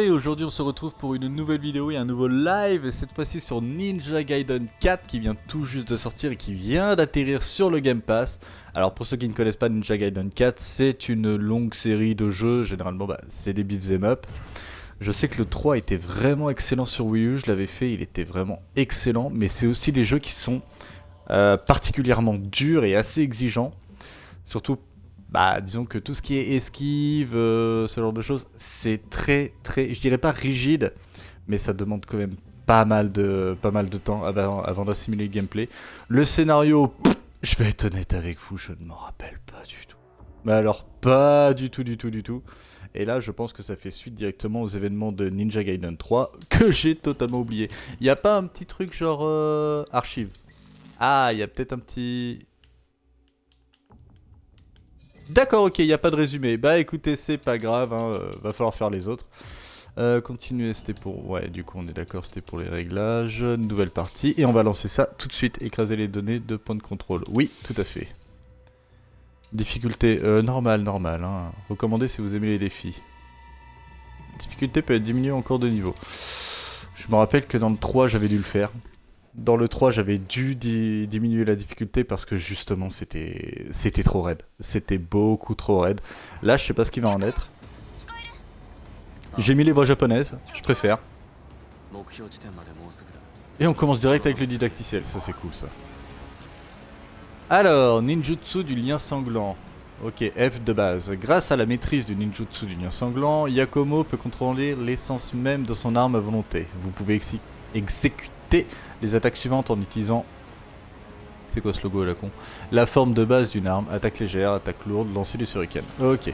Et aujourd'hui on se retrouve pour une nouvelle vidéo et un nouveau live, et cette fois-ci sur Ninja Gaiden 4 qui vient tout juste de sortir et qui vient d'atterrir sur le Game Pass. Alors pour ceux qui ne connaissent pas Ninja Gaiden 4, c'est une longue série de jeux, généralement c'est des beat'em up. Je sais que le 3 était vraiment excellent sur Wii U, je l'avais fait, il était vraiment excellent, mais c'est aussi des jeux qui sont particulièrement durs et assez exigeants, surtout. Disons que tout ce qui est esquive, ce genre de choses, c'est très, je dirais pas rigide, mais ça demande quand même pas mal de temps avant d'assimiler le gameplay. Le scénario, je vais être honnête avec vous, je ne m'en rappelle pas du tout. Mais alors, pas du tout. Et là, je pense que ça fait suite directement aux événements de Ninja Gaiden 3, que j'ai totalement oublié. Y a pas un petit truc genre archive? Ah, il y a peut-être un petit... D'accord, ok, il n'y a pas de résumé. Bah écoutez, c'est pas grave, hein, va falloir faire les autres. Continuer, c'était pour... Ouais, du coup on est d'accord, c'était pour les réglages. Nouvelle partie, et on va lancer ça tout de suite. Écraser les données de point de contrôle. Oui, tout à fait. Difficulté, normal, hein. Recommandé si vous aimez les défis. Difficulté peut être diminuée en cours de niveau. Je me rappelle que dans le 3, j'avais dû le faire. Dans le 3, j'avais dû diminuer la difficulté parce que justement, c'était trop raide. C'était beaucoup trop raide. Là, je sais pas ce qu'il va en être. J'ai mis les voix japonaises, je préfère. Et on commence direct avec le didacticiel, ça c'est cool ça. Alors, ninjutsu du lien sanglant. Ok, F de base. Grâce à la maîtrise du ninjutsu du lien sanglant, Yakomo peut contrôler l'essence même de son arme à volonté. Vous pouvez exécuter les attaques suivantes en utilisant... C'est quoi ce logo à la con? La forme de base d'une arme, attaque légère, attaque lourde, lancer du shuriken. Ok.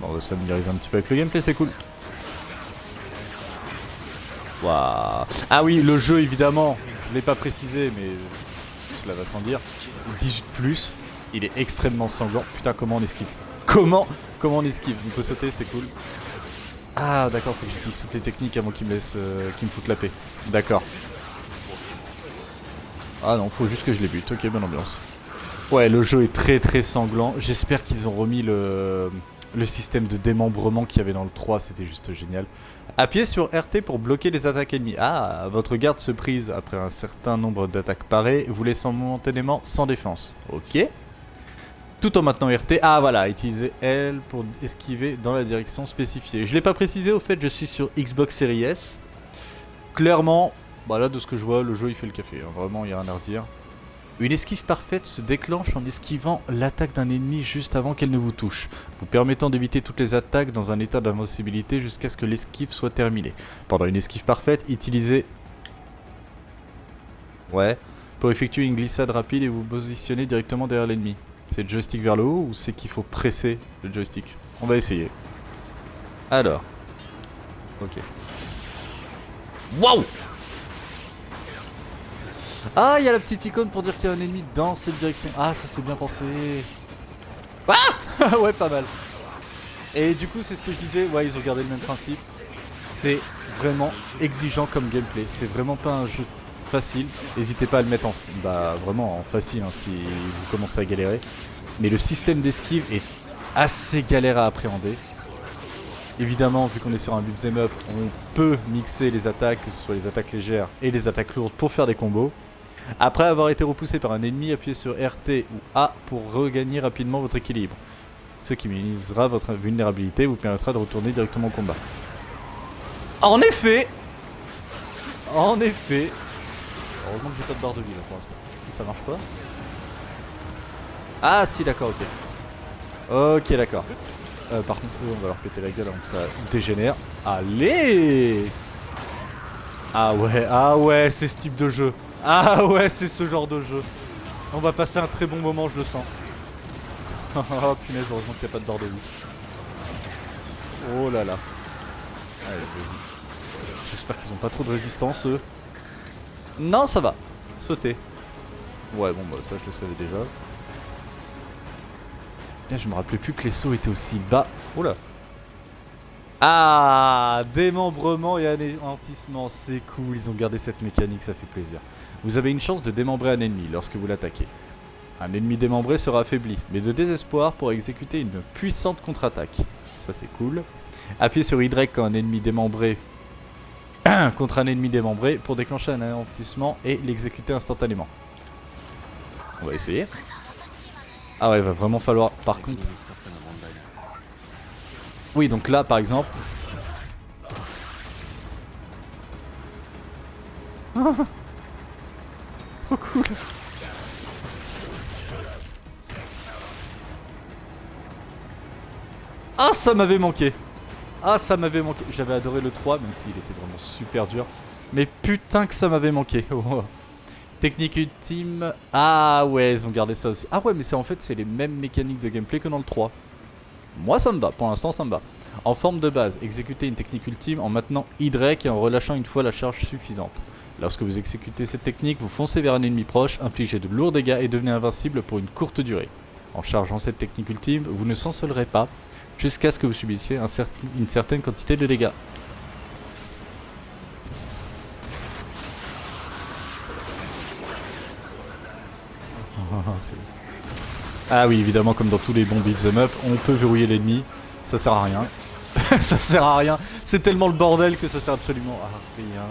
Bon, on va se familiariser un petit peu avec le gameplay, c'est cool. Waouh. Ah oui, le jeu évidemment, je l'ai pas précisé, mais cela va sans dire. 18+, il est extrêmement sanglant. Putain, comment on esquive? Comment on esquive? On peut sauter, c'est cool. Ah d'accord, faut que j'utilise toutes les techniques avant qu'il me laisse, qu'il me foute la paix. D'accord. Ah non, faut juste que je les bute. Ok, bonne ambiance. Ouais, le jeu est très sanglant. J'espère qu'ils ont remis le système de démembrement qu'il y avait dans le 3, c'était juste génial. Appuyez sur RT pour bloquer les attaques ennemies. Ah, votre garde se prise après un certain nombre d'attaques parées, vous laissant momentanément sans défense. Ok. Tout en maintenant RT. Ah voilà, utilisez L pour esquiver dans la direction spécifiée. Je l'ai pas précisé, au fait, je suis sur Xbox Series S. Clairement, bah là de ce que je vois, le jeu il fait le café, hein. Vraiment il n'y a rien à redire. Une esquive parfaite se déclenche en esquivant l'attaque d'un ennemi juste avant qu'elle ne vous touche, vous permettant d'éviter toutes les attaques dans un état d'invincibilité jusqu'à ce que l'esquive soit terminée. Pendant une esquive parfaite, utilisez... Ouais, pour effectuer une glissade rapide et vous positionner directement derrière l'ennemi. C'est le joystick vers le haut ou c'est qu'il faut presser le joystick? On va essayer. Alors. Ok. Waouh! Ah, il y a la petite icône pour dire qu'il y a un ennemi dans cette direction. Ah, ça c'est bien pensé. Ah ouais, pas mal. Et du coup, c'est ce que je disais. Ouais, ils ont gardé le même principe. C'est vraiment exigeant comme gameplay. C'est vraiment pas un jeu facile. N'hésitez pas à le mettre en... vraiment en facile, hein, si vous commencez à galérer. Mais le système d'esquive est assez galère à appréhender. Évidemment, vu qu'on est sur un beat'em up, on peut mixer les attaques, que ce soit les attaques légères et les attaques lourdes pour faire des combos. Après avoir été repoussé par un ennemi, appuyez sur RT ou A pour regagner rapidement votre équilibre. Ce qui minimisera votre vulnérabilité et vous permettra de retourner directement au combat. En effet, heureusement que j'ai pas de barre de vie là pour l'instant. Ça marche pas? Ah si, d'accord, ok. Ok, d'accord. Par contre, eux, on va leur péter la gueule avant que ça dégénère. Allez! Ah ouais, c'est ce type de jeu. Ah ouais, c'est ce genre de jeu. On va passer un très bon moment, je le sens. Oh punaise, heureusement qu'il n'y a pas de barre de vie. Oh là là. Allez, vas-y. J'espère qu'ils ont pas trop de résistance, eux. Non, ça va. Sauter. Ouais, bon, bah ça, je le savais déjà. Là, je me rappelais plus que les sauts étaient aussi bas. Oh là. Ah, démembrement et anéantissement, c'est cool, ils ont gardé cette mécanique, ça fait plaisir. Vous avez une chance de démembrer un ennemi lorsque vous l'attaquez. Un ennemi démembré sera affaibli, mais de désespoir pour exécuter une puissante contre-attaque. Ça c'est cool. Appuyez sur Y quand un ennemi démembré contre un ennemi démembré pour déclencher un anéantissement et l'exécuter instantanément. On va essayer. Ah ouais, il va vraiment falloir par contre... Oui, donc là par exemple... Trop cool. Ah, ça m'avait manqué. Ah, ça m'avait manqué. J'avais adoré le 3, même s'il était vraiment super dur. Mais putain que ça m'avait manqué. Oh. Technique ultime. Ah ouais, ils ont gardé ça aussi. Ah ouais, mais c'est en fait, c'est les mêmes mécaniques de gameplay que dans le 3. Moi, ça me va. Pour l'instant, ça me va. En forme de base, exécutez une technique ultime en maintenant Y et en relâchant une fois la charge suffisante. Lorsque vous exécutez cette technique, vous foncez vers un ennemi proche, infligez de lourds dégâts et devenez invincible pour une courte durée. En chargeant cette technique ultime, vous ne s'ensolerez pas jusqu'à ce que vous subissiez une certaine quantité de dégâts. Ah oui, évidemment, comme dans tous les bons beat'em up, on peut verrouiller l'ennemi, ça sert à rien. Ça sert à rien, c'est tellement le bordel que ça sert absolument à rien.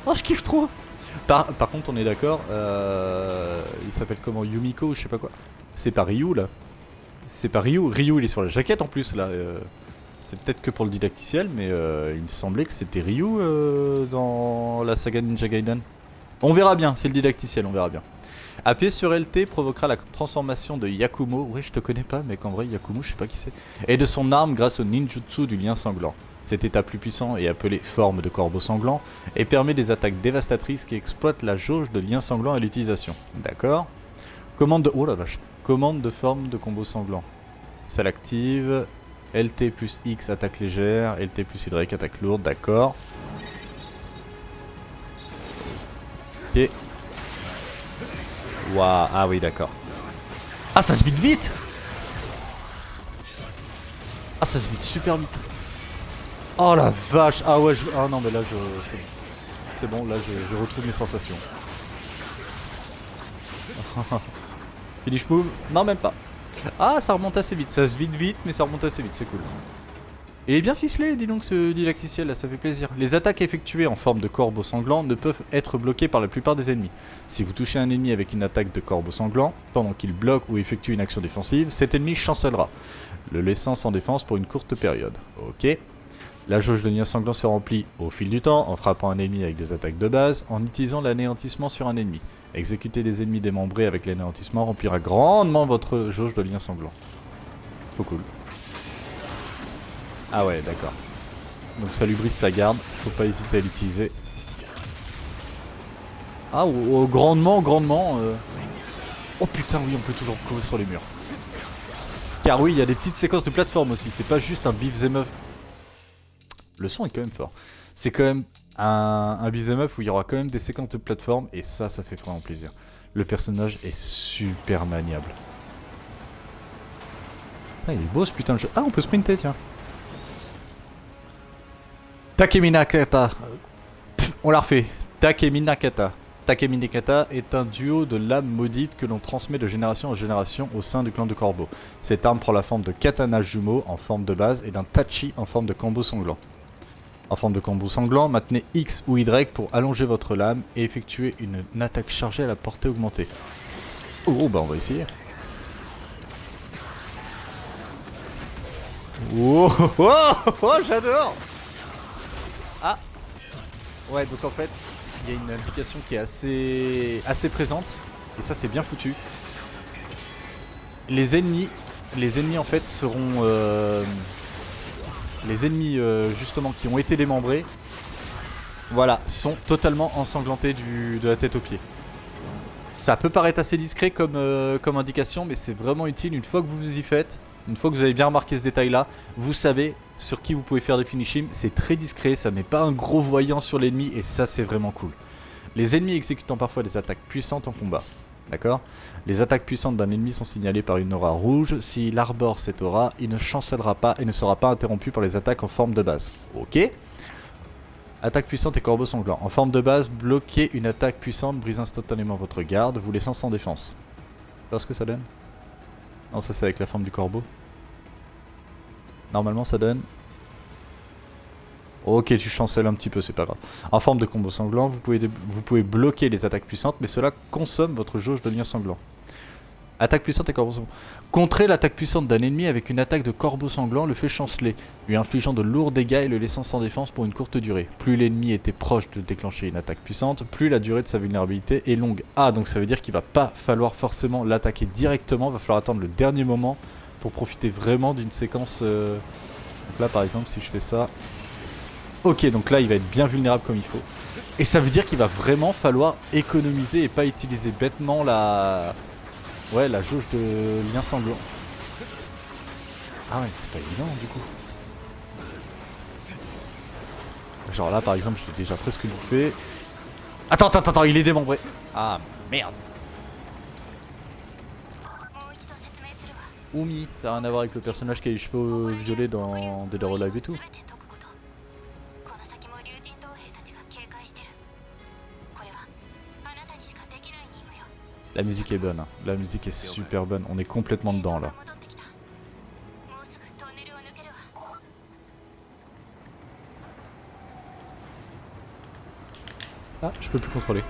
Oh, je kiffe trop. Par contre, on est d'accord, il s'appelle comment, Yumiko ou je sais pas quoi. C'est pas Ryu là. C'est pas Ryu. Ryu il est sur la jaquette en plus là. C'est peut-être que pour le didacticiel, mais il me semblait que c'était Ryu dans la saga Ninja Gaiden. On verra bien, c'est le didacticiel, on verra bien. Appuyer sur LT provoquera la transformation de Yakumo. Ouais, je te connais pas, mec, en vrai, Yakumo, je sais pas qui c'est. Et de son arme grâce au ninjutsu du lien sanglant. Cet état plus puissant est appelé forme de corbeau sanglant et permet des attaques dévastatrices qui exploitent la jauge de lien sanglant à l'utilisation. D'accord. Commande de... Oh la vache. Commande de forme de combo sanglant. Ça l'active. LT plus X attaque légère. LT plus Y attaque lourde. D'accord. Ok. Waouh. Ah oui, d'accord. Ah, ça se vide vite. Ah, ça se vide super vite. Oh la vache. Ah ouais, ah non, mais là, c'est bon, là, je retrouve mes sensations. Finish move? Non, même pas. Ah, ça remonte assez vite. Ça se vide vite, mais ça remonte assez vite, c'est cool. Il est bien ficelé, dis donc, ce didacticiel là, ça fait plaisir. Les attaques effectuées en forme de corbeau sanglant ne peuvent être bloquées par la plupart des ennemis. Si vous touchez un ennemi avec une attaque de corbeau sanglant, pendant qu'il bloque ou effectue une action défensive, cet ennemi chancellera, le laissant sans défense pour une courte période. Ok. La jauge de lien sanglant se remplit au fil du temps en frappant un ennemi avec des attaques de base, en utilisant l'anéantissement sur un ennemi. Exécuter des ennemis démembrés avec l'anéantissement remplira grandement votre jauge de lien sanglant. Trop cool. Ah ouais, d'accord. Donc ça lui brise sa garde, faut pas hésiter à l'utiliser. Ah, grandement. Oh putain, oui, on peut toujours courir sur les murs. Car oui, il y a des petites séquences de plateforme aussi, c'est pas juste un beat'em up. Le son est quand même fort. C'est quand même un beat'em up où il y aura quand même des séquences de plateforme et ça fait vraiment plaisir. Le personnage est super maniable. Ah, il est beau ce putain de jeu. Ah, on peut sprinter, tiens. Takemi Nakata. On l'a refait. Takemi Nakata. Takemi Nakata est un duo de lames maudites que l'on transmet de génération en génération au sein du clan de Corbeau. Cette arme prend la forme de katana jumeau en forme de base et d'un tachi en forme de combo sanglant. En forme de combo sanglant, maintenez X ou Y pour allonger votre lame et effectuer une attaque chargée à la portée augmentée. Oh bah on va essayer. Oh, oh, oh, j'adore. Ah. Ouais, donc en fait, il y a une indication qui est assez présente et ça c'est bien foutu. Les ennemis en fait seront les ennemis justement qui ont été démembrés, voilà, sont totalement ensanglantés de la tête aux pieds. Ça peut paraître assez discret comme indication, mais c'est vraiment utile une fois que vous y faites. Une fois que vous avez bien remarqué ce détail là, vous savez sur qui vous pouvez faire des finishing. C'est très discret, ça met pas un gros voyant sur l'ennemi et ça c'est vraiment cool. Les ennemis exécutant parfois des attaques puissantes en combat. D'accord? Les attaques puissantes d'un ennemi sont signalées par une aura rouge. S'il arbore cette aura, il ne chancellera pas et ne sera pas interrompu par les attaques en forme de base. Ok? Attaque puissante et corbeau sanglant. En forme de base, bloquer une attaque puissante brise instantanément votre garde, vous laissant sans défense. Tu vois ce que ça donne? Non, ça c'est avec la forme du corbeau. Normalement ça donne... Ok, tu chancelles un petit peu, c'est pas grave. En forme de combo sanglant, vous pouvez bloquer les attaques puissantes, mais cela consomme votre jauge de lien sanglant. Attaque puissante et corbeau sanglant. Contrer l'attaque puissante d'un ennemi avec une attaque de corbeau sanglant le fait chanceler, lui infligeant de lourds dégâts et le laissant sans défense pour une courte durée. Plus l'ennemi était proche de déclencher une attaque puissante, plus la durée de sa vulnérabilité est longue. Ah, donc ça veut dire qu'il va pas falloir forcément l'attaquer directement, va falloir attendre le dernier moment pour profiter vraiment d'une séquence... Donc là par exemple, si je fais ça... Ok, donc là il va être bien vulnérable comme il faut. Et ça veut dire qu'il va vraiment falloir économiser et pas utiliser bêtement la... Ouais, la jauge de lien sanglant. Ah ouais, c'est pas évident du coup. Genre là par exemple, je l'ai déjà presque bouffé. Attends, il est démembré. Ah merde. Oumi, ça n'a rien à voir avec le personnage qui a les cheveux violets dans Dead or Alive et tout. La musique est bonne, hein. La musique est super bonne, on est complètement dedans là. Ah, je peux plus contrôler.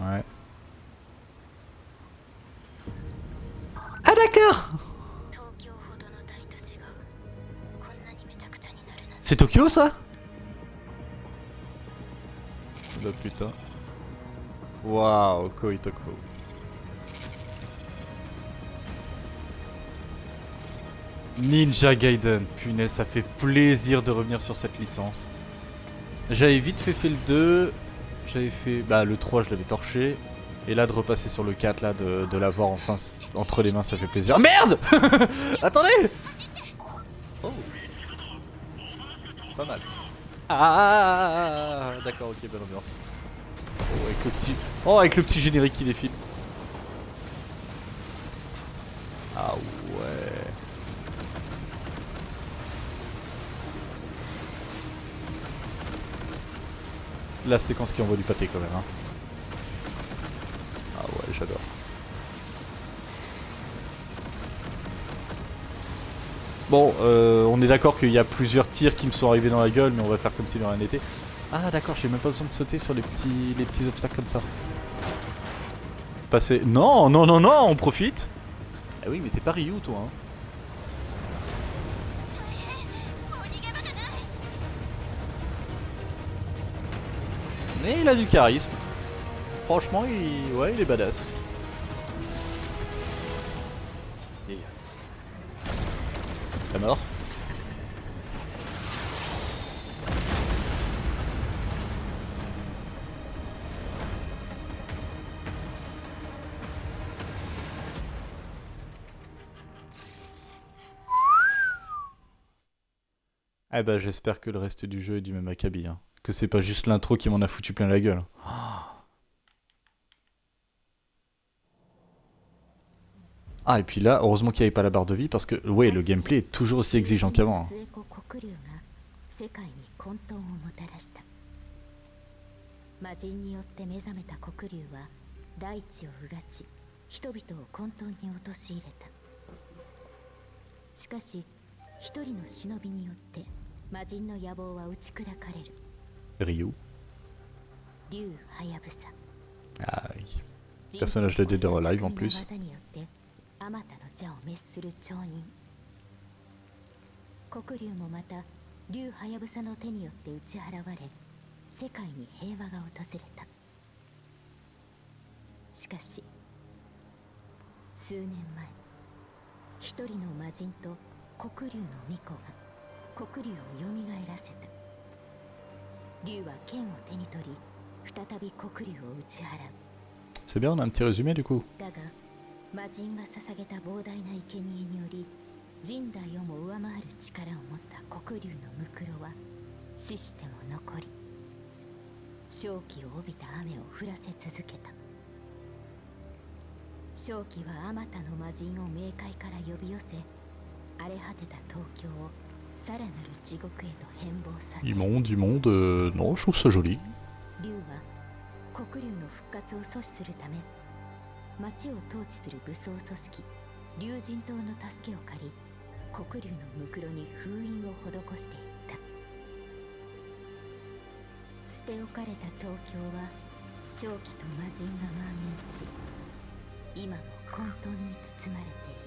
Ouais. Ah d'accord. C'est Tokyo ça? Oh putain. Waouh, Koei Tokyo. Ninja Gaiden, punaise, ça fait plaisir de revenir sur cette licence. J'avais vite fait le 2, j'avais fait... Bah le 3 je l'avais torché. Et là de repasser sur le 4 là, de l'avoir enfin entre les mains, ça fait plaisir. Merde. Attendez. Oh. Pas mal. Ah d'accord, ok, bonne ambiance. Oh avec le petit... Oh avec le petit générique qui défile. Ah ouais. La séquence qui envoie du pâté quand même hein. Ah ouais, j'adore. Bon, on est d'accord qu'il y a plusieurs tirs qui me sont arrivés dans la gueule, mais on va faire comme si de rien n'était. Ah d'accord, j'ai même pas besoin de sauter sur les petits obstacles comme ça. Passer... Non, on profite. Ah oui, mais t'es pas Ryu toi hein. Mais il a du charisme. Franchement, il est badass. Et... La mort. Eh bah j'espère que le reste du jeu est du même acabit. Hein. Que c'est pas juste l'intro qui m'en a foutu plein la gueule. Ah et puis là, heureusement qu'il n'y avait pas la barre de vie parce que ouais, le gameplay est toujours aussi exigeant qu'avant. Hein. 魔人によって目覚めた黒竜は大地をうがち人々を混沌に陥れた。しかし一人の忍びによって魔人の野望は打ち砕かれる。Ryu. Liu Hayabusa. Ah oui. Personnage de Dead or Alive en plus. あまたの邪を滅する町人。黒竜もまた竜はやぶさの手によって打ち払われ、世界に平和が訪れた。しかし数年前、一人の魔人と黒竜の巫女が黒竜を蘇らせた。竜は剣を手に取り、再び黒竜を打ち払う。C'est bien, on a un petit résumé du coup. だが魔人が捧げた膨大な生贄により人代をも上回る力を持った黒竜のムクロは死しても残り正気を帯びた雨を降らせ続けた。正気はあまたの魔人を冥界から呼び寄せ荒れ果てた東京をさらなる地獄へと変貌させた。Non, je trouve ça joli. 竜は黒竜の復活を阻止するため町を統治する武装組織竜神島の助けを借り、黒竜のムクロに封印を施していった。捨て置かれた東京は正気と魔人が蔓延し、今も混沌に包まれている。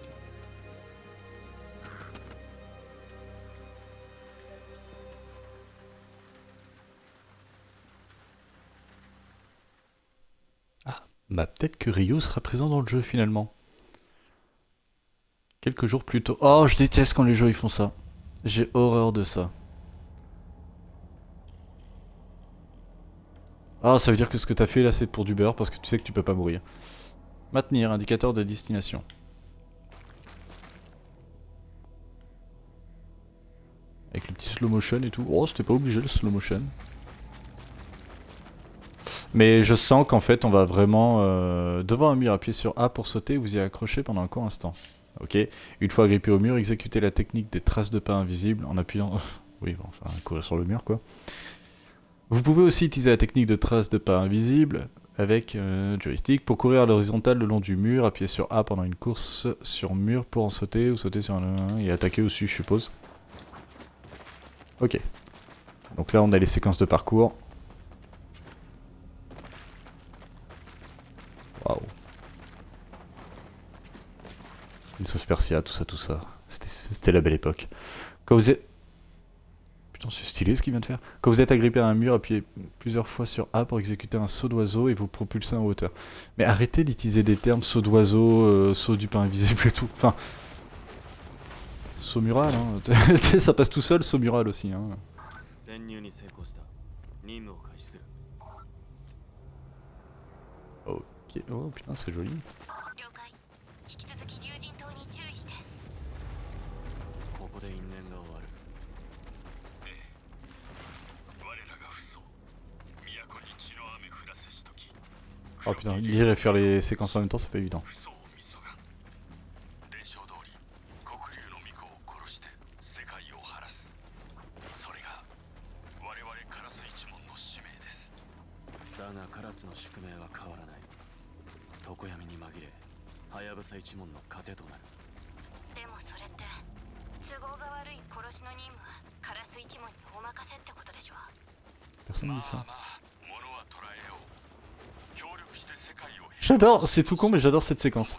Bah peut-être que Ryo sera présent dans le jeu finalement. Quelques jours plus tôt. Oh, je déteste quand les jeux ils font ça. J'ai horreur de ça. Ah, ça veut dire que ce que t'as fait là c'est pour du beurre parce que tu sais que tu peux pas mourir. Maintenir, indicateur de destination. Avec le petit slow motion et tout. Oh, c'était pas obligé le slow motion. Mais je sens qu'en fait on va vraiment devant un mur, appuyer sur A pour sauter, vous y accrochez pendant un court instant. Ok. Une fois agrippé au mur, exécutez la technique des traces de pas invisibles en appuyant... oui, bon, enfin courir sur le mur quoi. Vous pouvez aussi utiliser la technique de traces de pas invisibles avec joystick pour courir à l'horizontale le long du mur, appuyer sur A pendant une course sur mur pour en sauter ou sauter sur un et attaquer aussi je suppose. Ok. Donc là on a les séquences de parcours. Waouh. Prince of Persia, tout ça. C'était la belle époque. Quand vous êtes... Putain, c'est stylé ce qu'il vient de faire. Quand vous êtes agrippé à un mur, appuyez plusieurs fois sur A pour exécuter un saut d'oiseau et vous propulser en hauteur. Mais arrêtez d'utiliser des termes saut d'oiseau, saut du pain invisible et tout. Enfin... Saut mural, hein. Ça passe tout seul, saut mural aussi, hein. Ok, oh putain, c'est joli. Oh putain, lire et faire les séquences en même temps, c'est pas évident. Personne ne dit ça. J'adore, c'est tout con mais j'adore cette séquence.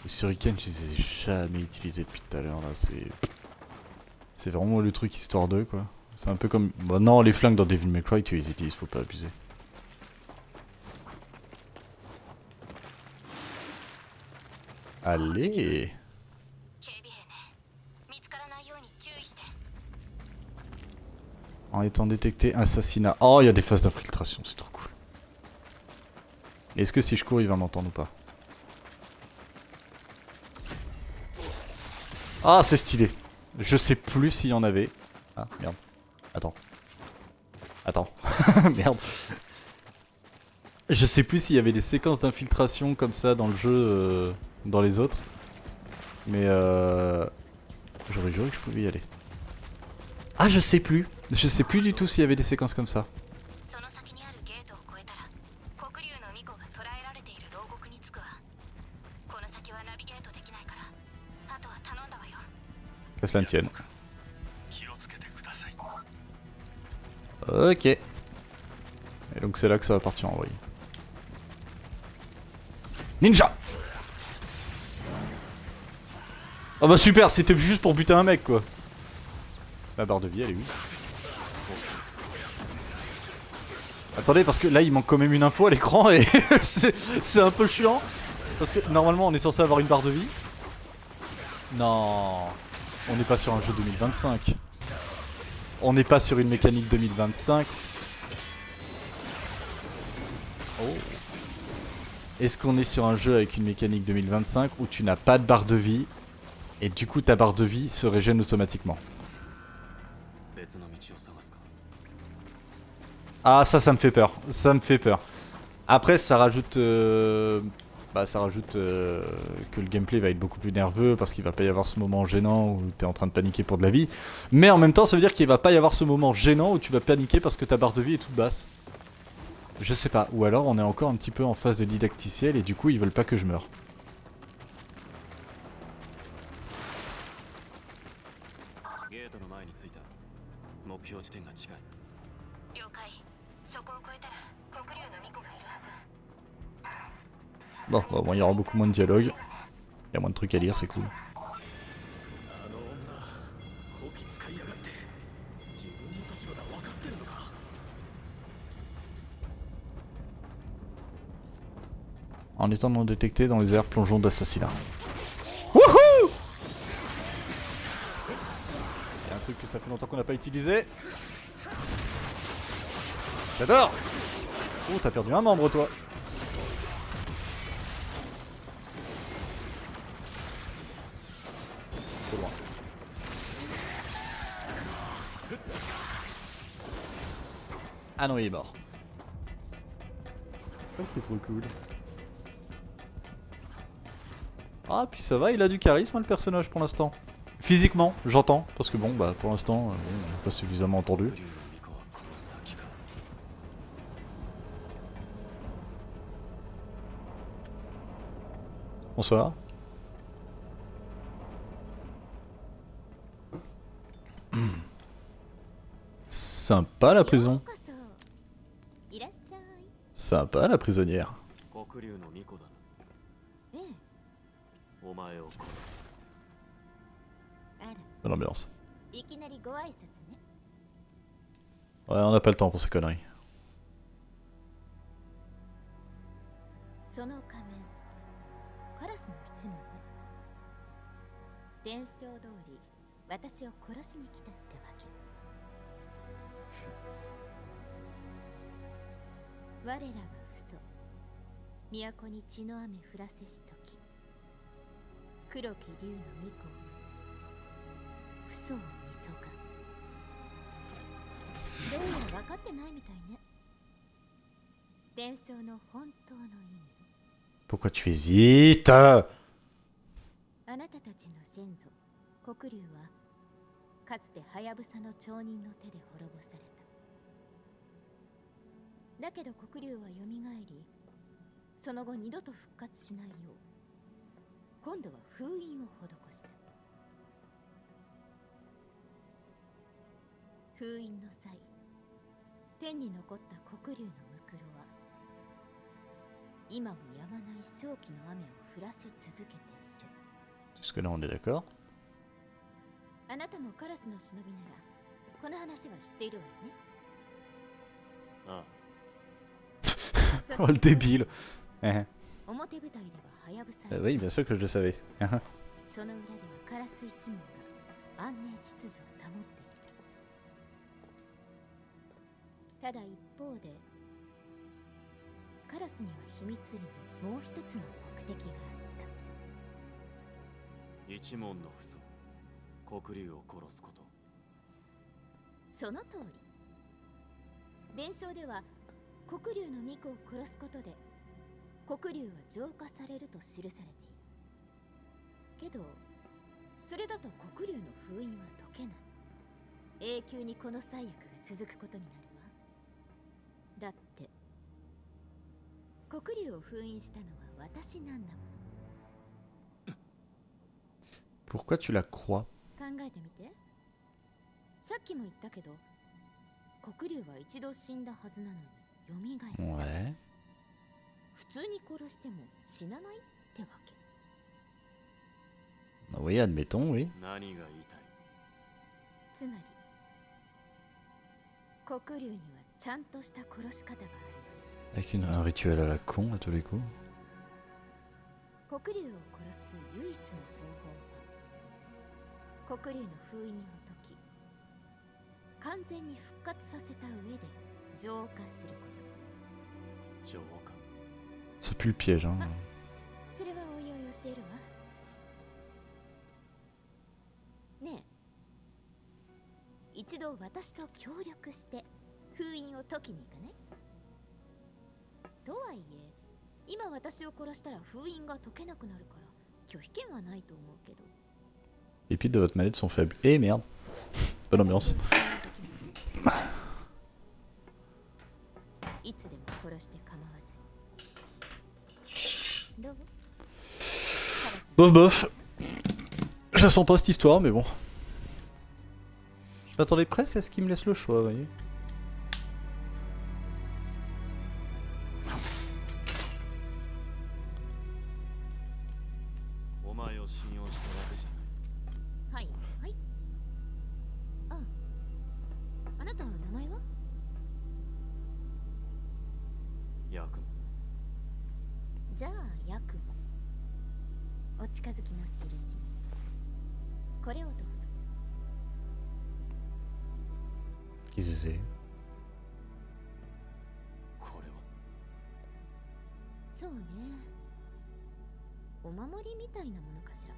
Les shurikens, je les ai jamais utilisés depuis tout à l'heure là, c'est vraiment le truc histoire d'eux quoi. C'est un peu comme... Bah non, les flingues dans Devil May Cry tu les utilises, faut pas abuser. Allez. En étant détecté, assassinat. Oh, il y a des phases d'infiltration, c'est trop cool. Est-ce que si je cours, il va m'entendre ou pas? Ah, c'est stylé. Je sais plus s'il y en avait. Ah, merde. Attends. Attends. Merde. Je sais plus s'il y avait des séquences d'infiltration comme ça dans le jeu, dans les autres. Mais j'aurais juré que je pouvais y aller. Ah, je sais plus. Je sais plus du tout s'il y avait des séquences comme ça. Que cela ne tienne. Ok. Et donc c'est là que ça va partir en vrille. Ninja! Oh bah super, c'était juste pour buter un mec quoi. La barre de vie elle est où? Attendez parce que là il manque quand même une info à l'écran et c'est un peu chiant. Parce que normalement on est censé avoir une barre de vie. Non, on n'est pas sur un jeu 2025. On n'est pas sur une mécanique 2025. Oh. Est-ce qu'on est sur un jeu avec une mécanique 2025 où tu n'as pas de barre de vie et du coup ta barre de vie se régène automatiquement? Ah ça me fait peur, ça me fait peur. Après ça rajoute bah ça rajoute que le gameplay va être beaucoup plus nerveux parce qu'il va pas y avoir ce moment gênant où t'es en train de paniquer pour de la vie. Mais en même temps ça veut dire qu'il va pas y avoir ce moment gênant où tu vas paniquer parce que ta barre de vie est toute basse. Je sais pas, ou alors on est encore un petit peu en phase de didacticiel et du coup ils veulent pas que je meure. ゲートの前に着いた。目標地点が近い。了解。そこを越えたら黒龍の巫女がいるはず。 Bon, bah, bon, il y aura beaucoup moins de dialogue. Il y a moins de trucs à lire, c'est cool. En étant non détecté dans les airs plongeons d'assassinat. Wouhou! Il y a un truc que ça fait longtemps qu'on n'a pas utilisé. J'adore! Oh, t'as perdu un membre, toi. Trop loin. Ah non, il est mort. Oh, c'est trop cool. Ah, puis ça va, il a du charisme, le personnage, pour l'instant. Physiquement, j'entends, parce que bon, bah, pour l'instant, on n'a pas suffisamment entendu. Bonsoir. Sympa la prison. Sympa la prisonnière. 黒龍の巫女だな。ええ。お前を殺す。あら、 Bonne ambiance. いきなりご挨拶ね。 Ouais, on n'a pas le temps pour ces conneries. その仮面、カラスの一門ね。伝承通り、私を殺しに来たってわけ。我らが父祖、都に血の雨降らせしとき、黒き竜の巫女を打ち、父祖を見そが。どうやら分かってないみたいね。伝承の本当の意味。 Pourquoi tu hésites? あなたたちの先祖、黒龍はかつてハヤブサの町人の手で滅ぼされた。だけど黒龍は蘇り、その後二度と復活しないよう、今度は封印を施した。封印の際、天に残った黒龍のムクロは、今も止まない正気の雨を降らせ続けている。 Jusque là on est d'accord. あなたもカラスの忍びなら、この話は知っているわよね。ああ。Oh le débile. 表舞台ではハヤブサ。 Oui, bien sûr que je le savais. その裏ではカラス一門が安寧秩序を保ってきた。ただ一方で、カラスには秘密裏にもう一つの目的があった。一門の父祖、黒龍を殺すこと。その通り。伝承では黒龍の巫女を殺すことで黒龍は浄化されると記されている。けどそれだと黒龍の封印は解けない。永久にこの災厄が続くことになるわ。だって黒龍を封印したのは私なんだもん。 Pourquoi tu la crois? 考えてみて。さっきも言ったけど、黒龍は一度死んだはずなのに蘇る。 Ouais. 普通に殺しても死なないってわけ。 Oui, admettons, oui. 何が言いたい？つまり黒龍にはちゃんとした殺し方がある。 Avec un rituel à la con à tous les coups. 黒龍を殺す唯一の方法は黒龍の封印を解き、完全に復活させた上で浄化すること。 浄化。 Ça pue le piège, hein. それはおいおい教えるわ。ねえ、一度私と協力して封印を解きに行かない？とはいえ、今は私を殺したら封印が解けなくなるから拒否権はないと思うけど。 Les piles de votre manette sont faibles. Eh merde. Bonne ambiance. いつでも殺して構わない。どう？ Bof bof. Je la sens pas cette histoire, mais bon. Je m'attendais presque à ce qu'il me laisse le choix, vous voyez. お前を信用したわけじゃない。はいはい。あ、あなたの名前は？ヤクモ。じゃあヤクモ。お近づきの印。これをどうぞ。 Qu'est-ce que c'est? これはそうね。お守りみたいなものかしら。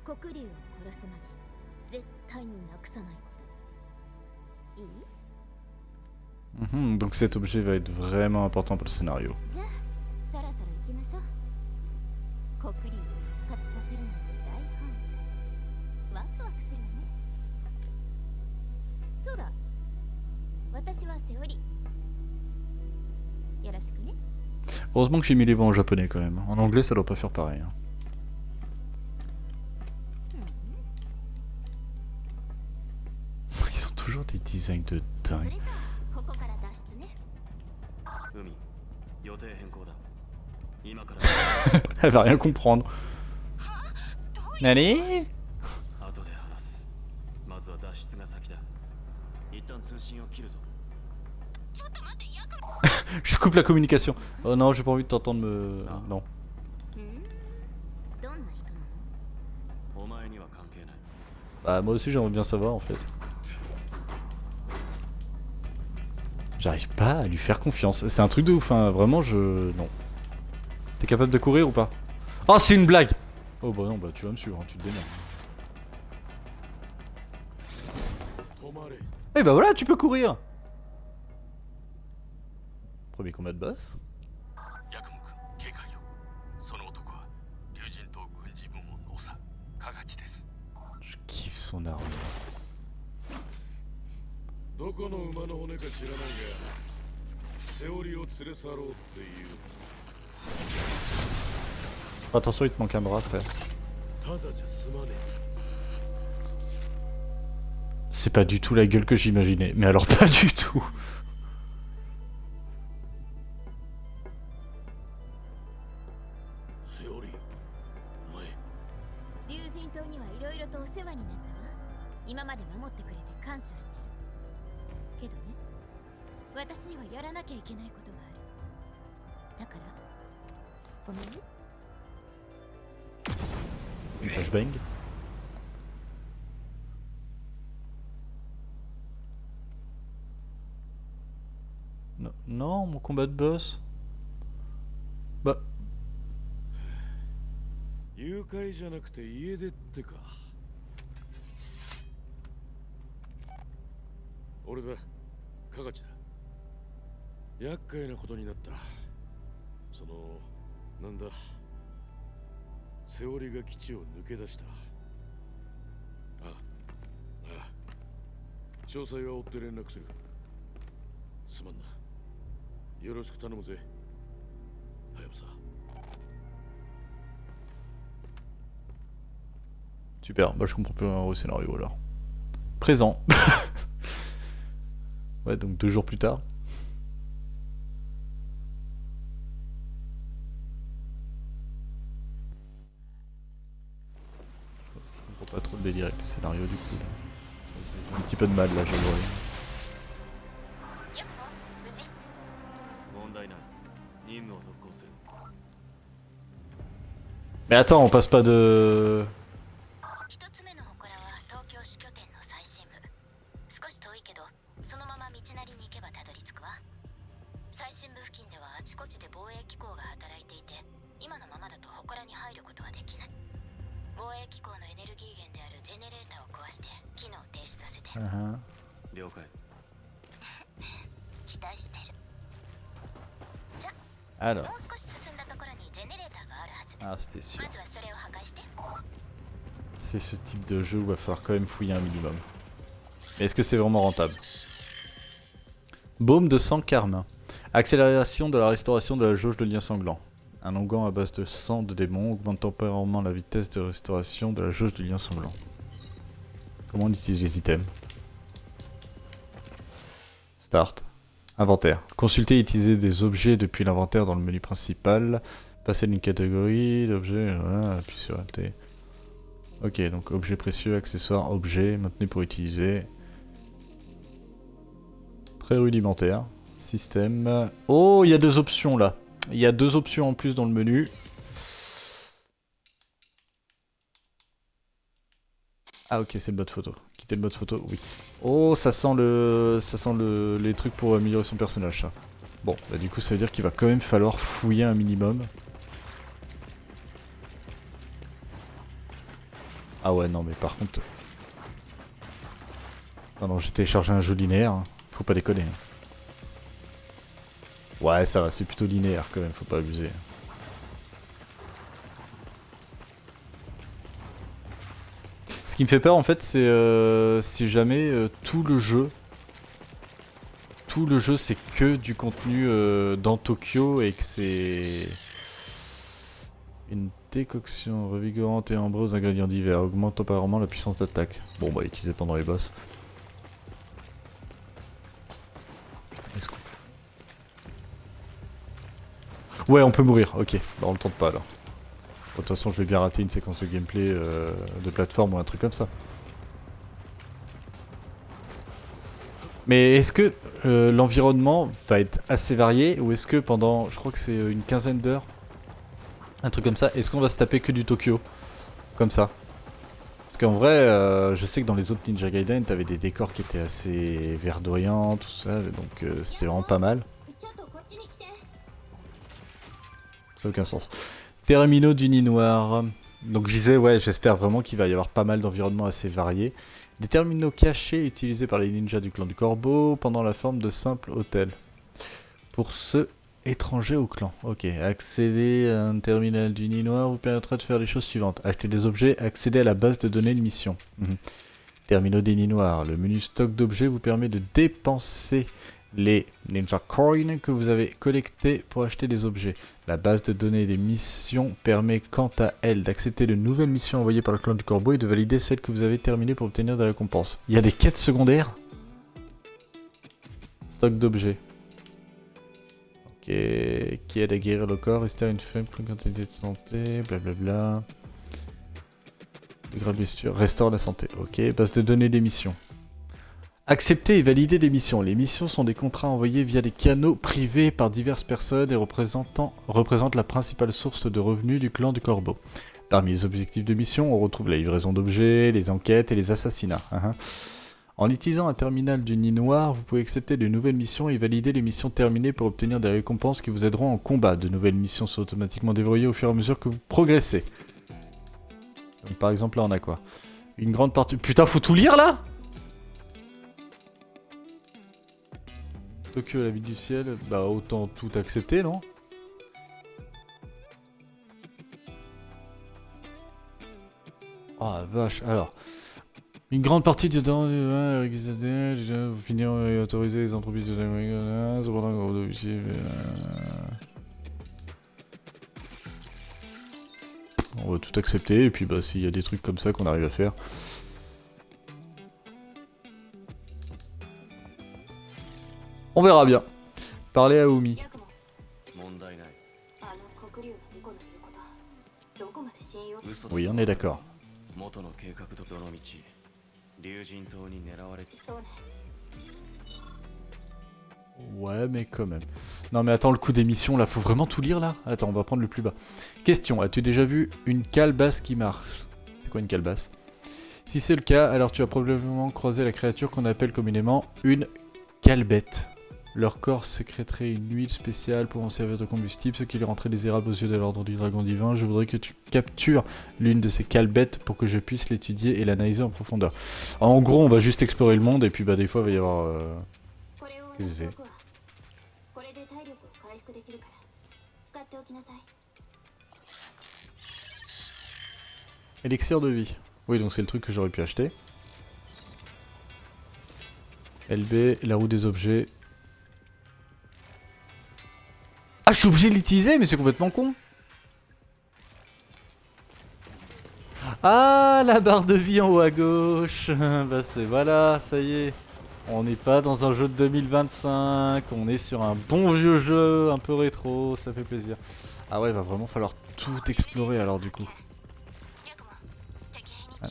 黒竜を殺すまで絶対になくさないこと。いい？ Donc cet objet va être vraiment important pour le scénario. じゃあ、そろそろ行きましょう。黒竜を復活させるなんて大犯罪。ワクワクするわね。そうだ。私はセオリ。よろしくね。 Heureusement que j'ai mis les voix en japonais quand même. En anglais, ça doit pas faire pareil. Hein. Ils ont toujours des designs de それ dingue. じゃあ、ここから脱出ね。海、予定変更だ。今から Elle va rien comprendre. Nani? 後で話す。まずは脱出が先だ。一旦通信を切るぞ。 Je coupe la communication. Oh non, j'ai pas envie de t'entendre me... Non. どんな人なの？お前には関係ない。 Bah moi aussi j'aimerais bien savoir en fait. J'arrive pas à lui faire confiance. C'est un truc de ouf, hein. Vraiment je... Non. T'es capable de courir ou pas? Oh c'est une blague! Oh bah non, bah tu vas me suivre, hein, tu te démerdes. Eh bah voilà, tu peux courir! Premier combat de boss. Je kiffe son arme. Attention, il te manque un bras, frère. C'est pas du tout la gueule que j'imaginais. Mais alors pas du tout. 竜神島にはいろいろとお世話になったわ。今まで守ってくれて感謝してる。けどね、私にはやらなきゃいけないことがある。だから、ごめんね。 Flashbang. Non, non, mon combat de boss. Bah. 誘拐じゃなくて家出ってか。俺だ、カガチだ。厄介なことになった。その、なんだ、セオリが基地を抜け出した。ああ、詳細は追って連絡する。すまんな。よろしく頼むぜ。はやぶさ。 Super, bah je comprends plus rien au scénario alors. Présent. Ouais, donc 2 jours plus tard. Je comprends pas trop le délire avec le scénario du coup là. J'ai un petit peu de mal là, je vois. ヤクモ、無事？問題ない。任務を続行する。 Mais attends, on passe pas de... 一つ目の祠は東京主拠点の最深部。少し遠いけど、そのまま道なりに行けばたどり着くわ。最深部付近ではあちこちで防衛機構が働いていて、今のままだと祠に入ることはできない。防衛機構のエネルギー源であるジェネレーターを壊して機能を停止させて。了解。期待してる。じゃ、Alors. もう少し進んだところにジェネレーターがあるはず。 Ah, c'était sûr. まずはそれを破壊して。 C'est ce type de jeu où il va falloir quand même fouiller un minimum. Mais est-ce que c'est vraiment rentable? Baume de sang carmin. Accélération de la restauration de la jauge de lien sanglant. Un onguent à base de sang de démon augmente temporairement la vitesse de restauration de la jauge de lien sanglant. Comment on utilise les items? Start. Inventaire. Consulter et utiliser des objets depuis l'inventaire dans le menu principal. Passer d'une catégorie d'objets, voilà, appuie sur Alt. Ok, donc objets précieux, accessoires, objets, maintenez pour utiliser. Très rudimentaire. Système. Oh, il y a deux options là. Il y a deux options en plus dans le menu. Ah ok, c'est le mode photo. Quitter le mode photo, oui. Oh, ça sent les trucs pour améliorer son personnage, ça. Bon, bah du coup, ça veut dire qu'il va quand même falloir fouiller un minimum. Ah ouais, non, mais par contre... Ah non, j'ai téléchargé un jeu linéaire, hein. Faut pas déconner. Ouais, ça va, c'est plutôt linéaire quand même, faut pas abuser. Ce qui me fait peur en fait, c'est si jamais tout le jeu c'est que du contenu dans Tokyo et que c'est une décoction revigorante et ambreuse aux ingrédients divers, augmente temporairement la puissance d'attaque. Bon bah utilisé pendant les boss. Ouais, on peut mourir, ok, bah on le tente pas alors. De toute façon, je vais bien rater une séquence de gameplay de plateforme ou un truc comme ça. Mais est-ce que l'environnement va être assez varié ou est-ce que pendant, je crois que c'est une quinzaine d'heures, un truc comme ça, est-ce qu'on va se taper que du Tokyo comme ça? Parce qu'en vrai, je sais que dans les autres Ninja Gaiden, t'avais des décors qui étaient assez verdoyants, tout ça, donc c'était vraiment pas mal. Ça n'a aucun sens. Terminaux du nid noir. Donc je disais, ouais, j'espère vraiment qu'il va y avoir pas mal d'environnements assez variés. Des terminaux cachés utilisés par les ninjas du clan du Corbeau pendant la forme de simples hôtels. Pour ceux étrangers au clan. Ok, accéder à un terminal du nid noir vous permettra de faire les choses suivantes. Acheter des objets, accéder à la base de données de mission. Terminaux des nids noirs. Le menu stock d'objets vous permet de dépenser les Ninja Coins que vous avez collectés pour acheter des objets. La base de données des missions permet quant à elle d'accepter de nouvelles missions envoyées par le clan du Corbeau et de valider celles que vous avez terminées pour obtenir des récompenses. Il y a des quêtes secondaires? Stock d'objets. Ok, qui aide à guérir le corps, rester à une faible quantité de santé, blablabla. De graves blessures, restaure la santé. Ok, base de données des missions. Accepter et valider des missions. Les missions sont des contrats envoyés via des canaux privés par diverses personnes et représentent la principale source de revenus du clan du Corbeau. Parmi les objectifs de mission, on retrouve la livraison d'objets, les enquêtes et les assassinats. En utilisant un terminal du nid noir, vous pouvez accepter de nouvelles missions et valider les missions terminées pour obtenir des récompenses qui vous aideront en combat. De nouvelles missions sont automatiquement déverrouillées au fur et à mesure que vous progressez. Donc, par exemple, là on a quoi? Une grande partie... Putain, faut tout lire là? Tokyo, la ville du ciel, bah autant tout accepter, non? Oh la vache, alors. Une grande partie du temps vous finirez et autoriser les entreprises de on va tout accepter, et puis bah s'il y a des trucs comme ça qu'on arrive à faire. On verra bien. Parlez à Oumi. Oui, on est d'accord. Ouais, mais quand même. Non mais attends, le coup d'émission là, faut vraiment tout lire là? Attends, on va prendre le plus bas. Question, as-tu déjà vu une calebasse qui marche? C'est quoi une calebasse? Si c'est le cas, alors tu as probablement croisé la créature qu'on appelle communément une calbette. Leur corps sécréterait une huile spéciale pouvant servir de combustible, ce qui les rendrait désirables aux yeux de l'ordre du dragon divin. Je voudrais que tu captures l'une de ces calbettes pour que je puisse l'étudier et l'analyser en profondeur. En gros, on va juste explorer le monde et puis bah des fois il va y avoir... Qu'est-ce que c'est? 使っておきなさい。 Élixir de vie. Oui, donc c'est le truc que j'aurais pu acheter. LB, la roue des objets. Ah, je suis obligé de l'utiliser, mais c'est complètement con. Ah, la barre de vie en haut à gauche. Bah c'est voilà, ça y est. On n'est pas dans un jeu de 2025, on est sur un bon vieux jeu, un peu rétro, ça fait plaisir. Ah ouais, il va vraiment falloir tout explorer alors du coup. Ah,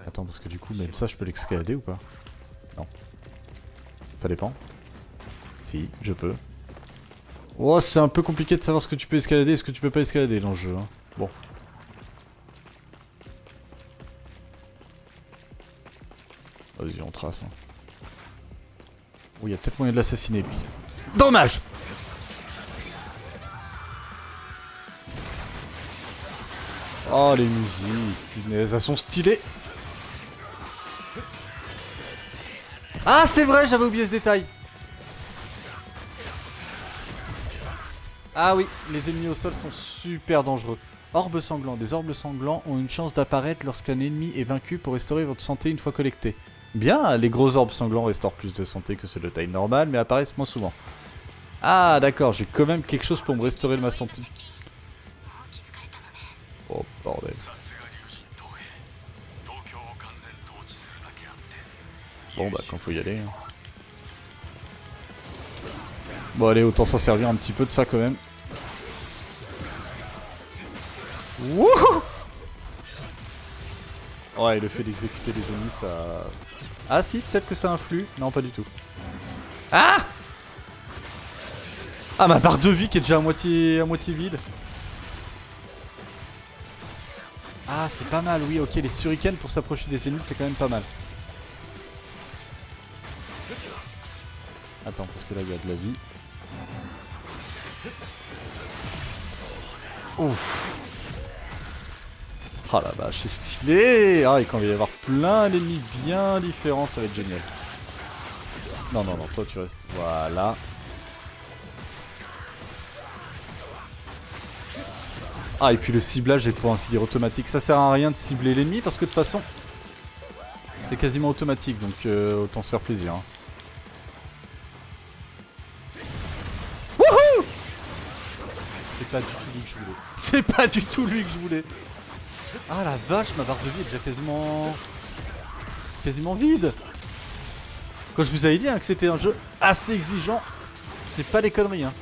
attends, parce que du coup, même ça, je peux l'escalader ou pas? Non. Ça dépend. Si, je peux. Oh, c'est un peu compliqué de savoir ce que tu peux escalader et ce que tu peux pas escalader dans le jeu. Hein. Bon. Vas-y, on trace. Hein. Oh, il y a peut-être moyen de l'assassiner, lui. Dommage! Oh, les musiques, punaise, elles sont stylées. Ah, c'est vrai, j'avais oublié ce détail. Ah oui, les ennemis au sol sont super dangereux. Orbes sanglants. Des orbes sanglants ont une chance d'apparaître lorsqu'un ennemi est vaincu pour restaurer votre santé une fois collecté. Bien, les gros orbes sanglants restaurent plus de santé que ceux de taille normale, mais apparaissent moins souvent. Ah d'accord, j'ai quand même quelque chose pour me restaurer de ma santé. Oh bordel. Bon bah quand faut y aller. Hein. Bon allez, autant s'en servir un petit peu de ça quand même. Wouhou! Ouais, le fait d'exécuter les ennemis, ça... Ah si, peut-être que ça influe. Non, pas du tout. Ah! Ah, ma barre de vie qui est déjà à moitié vide. Ah, c'est pas mal, oui, ok, les shurikens pour s'approcher des ennemis, c'est quand même pas mal. Attends, parce que là, il y a de la vie. Ouf. Oh la vache, c'est stylé. Ah, et quand il va y avoir plein d'ennemis bien différents, ça va être génial. Non, non, non, toi tu restes. Voilà. Ah, et puis le ciblage est pour ainsi dire automatique. Ça sert à rien de cibler l'ennemi parce que de toute façon, c'est quasiment automatique. Donc autant se faire plaisir. Hein. Wouhou! C'est pas du tout lui que je voulais. C'est pas du tout lui que je voulais. Ah la vache, ma barre de vie est déjà quasiment vide. Quand je vous avais dit hein, que c'était un jeu assez exigeant, c'est pas des conneries. Hein.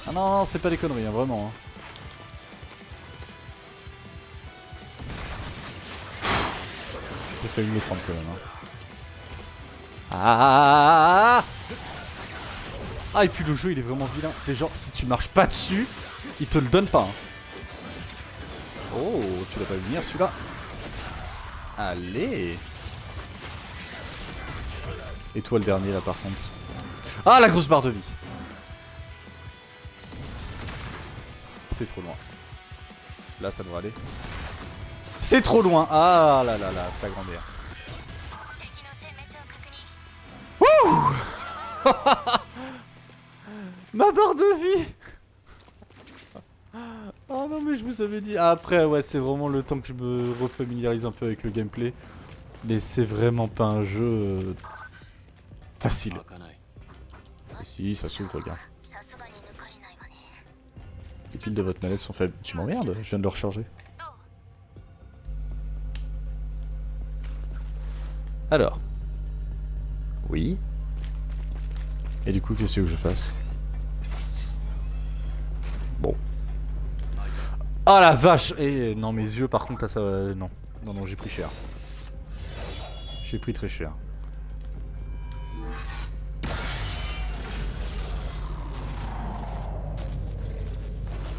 Ah non, non, c'est pas des conneries, hein, vraiment. Hein. J'ai failli me le prendre quand même. Hein. Ah, ah, et puis le jeu il est vraiment vilain. C'est genre, si tu marches pas dessus, il te le donne pas. Hein. Oh, tu l'as pas vu venir celui-là. Allez. Et toi le dernier là par contre. Ah, la grosse barre de vie. C'est trop loin. Là ça devrait aller. C'est trop loin. Ah là là là, ta grand-mère. Wouh. Ma barre de vie. Oh non mais je vous avais dit. Ah, après ouais c'est vraiment le temps que je me refamiliarise un peu avec le gameplay. Mais c'est vraiment pas un jeu facile. Et si ça s'ouvre regarde. Les piles de votre manette sont faibles. Tu m'emmerdes, je viens de le recharger. Alors. Oui. Et du coup qu'est-ce que tu veux que je fasse? Bon. Oh la vache! Et non, mes yeux par contre, là, ça. Non, non, non, j'ai pris cher. J'ai pris très cher.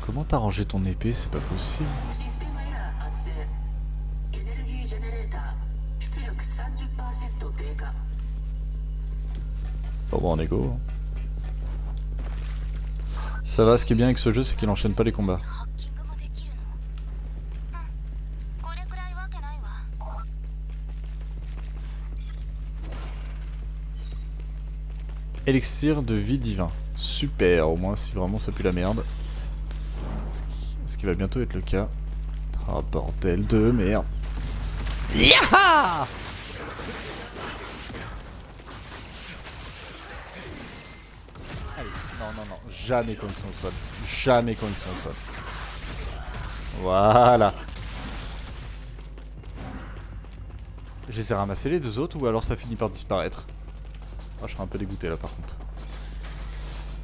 Comment t'as rangé ton épée? C'est pas possible. Bon, on est go. Ça va, ce qui est bien avec ce jeu, c'est qu'il enchaîne pas les combats. Élixir de vie divin. Super, au moins si vraiment ça pue la merde. Ce qui va bientôt être le cas. Oh bordel de merde. Yaha! Allez, non, jamais quand ils sont au sol. Jamais quand ils sont au sol. Voilà. J'essaie de ramasser les deux autres ou alors ça finit par disparaître. Ah, je serais un peu dégoûté là par contre.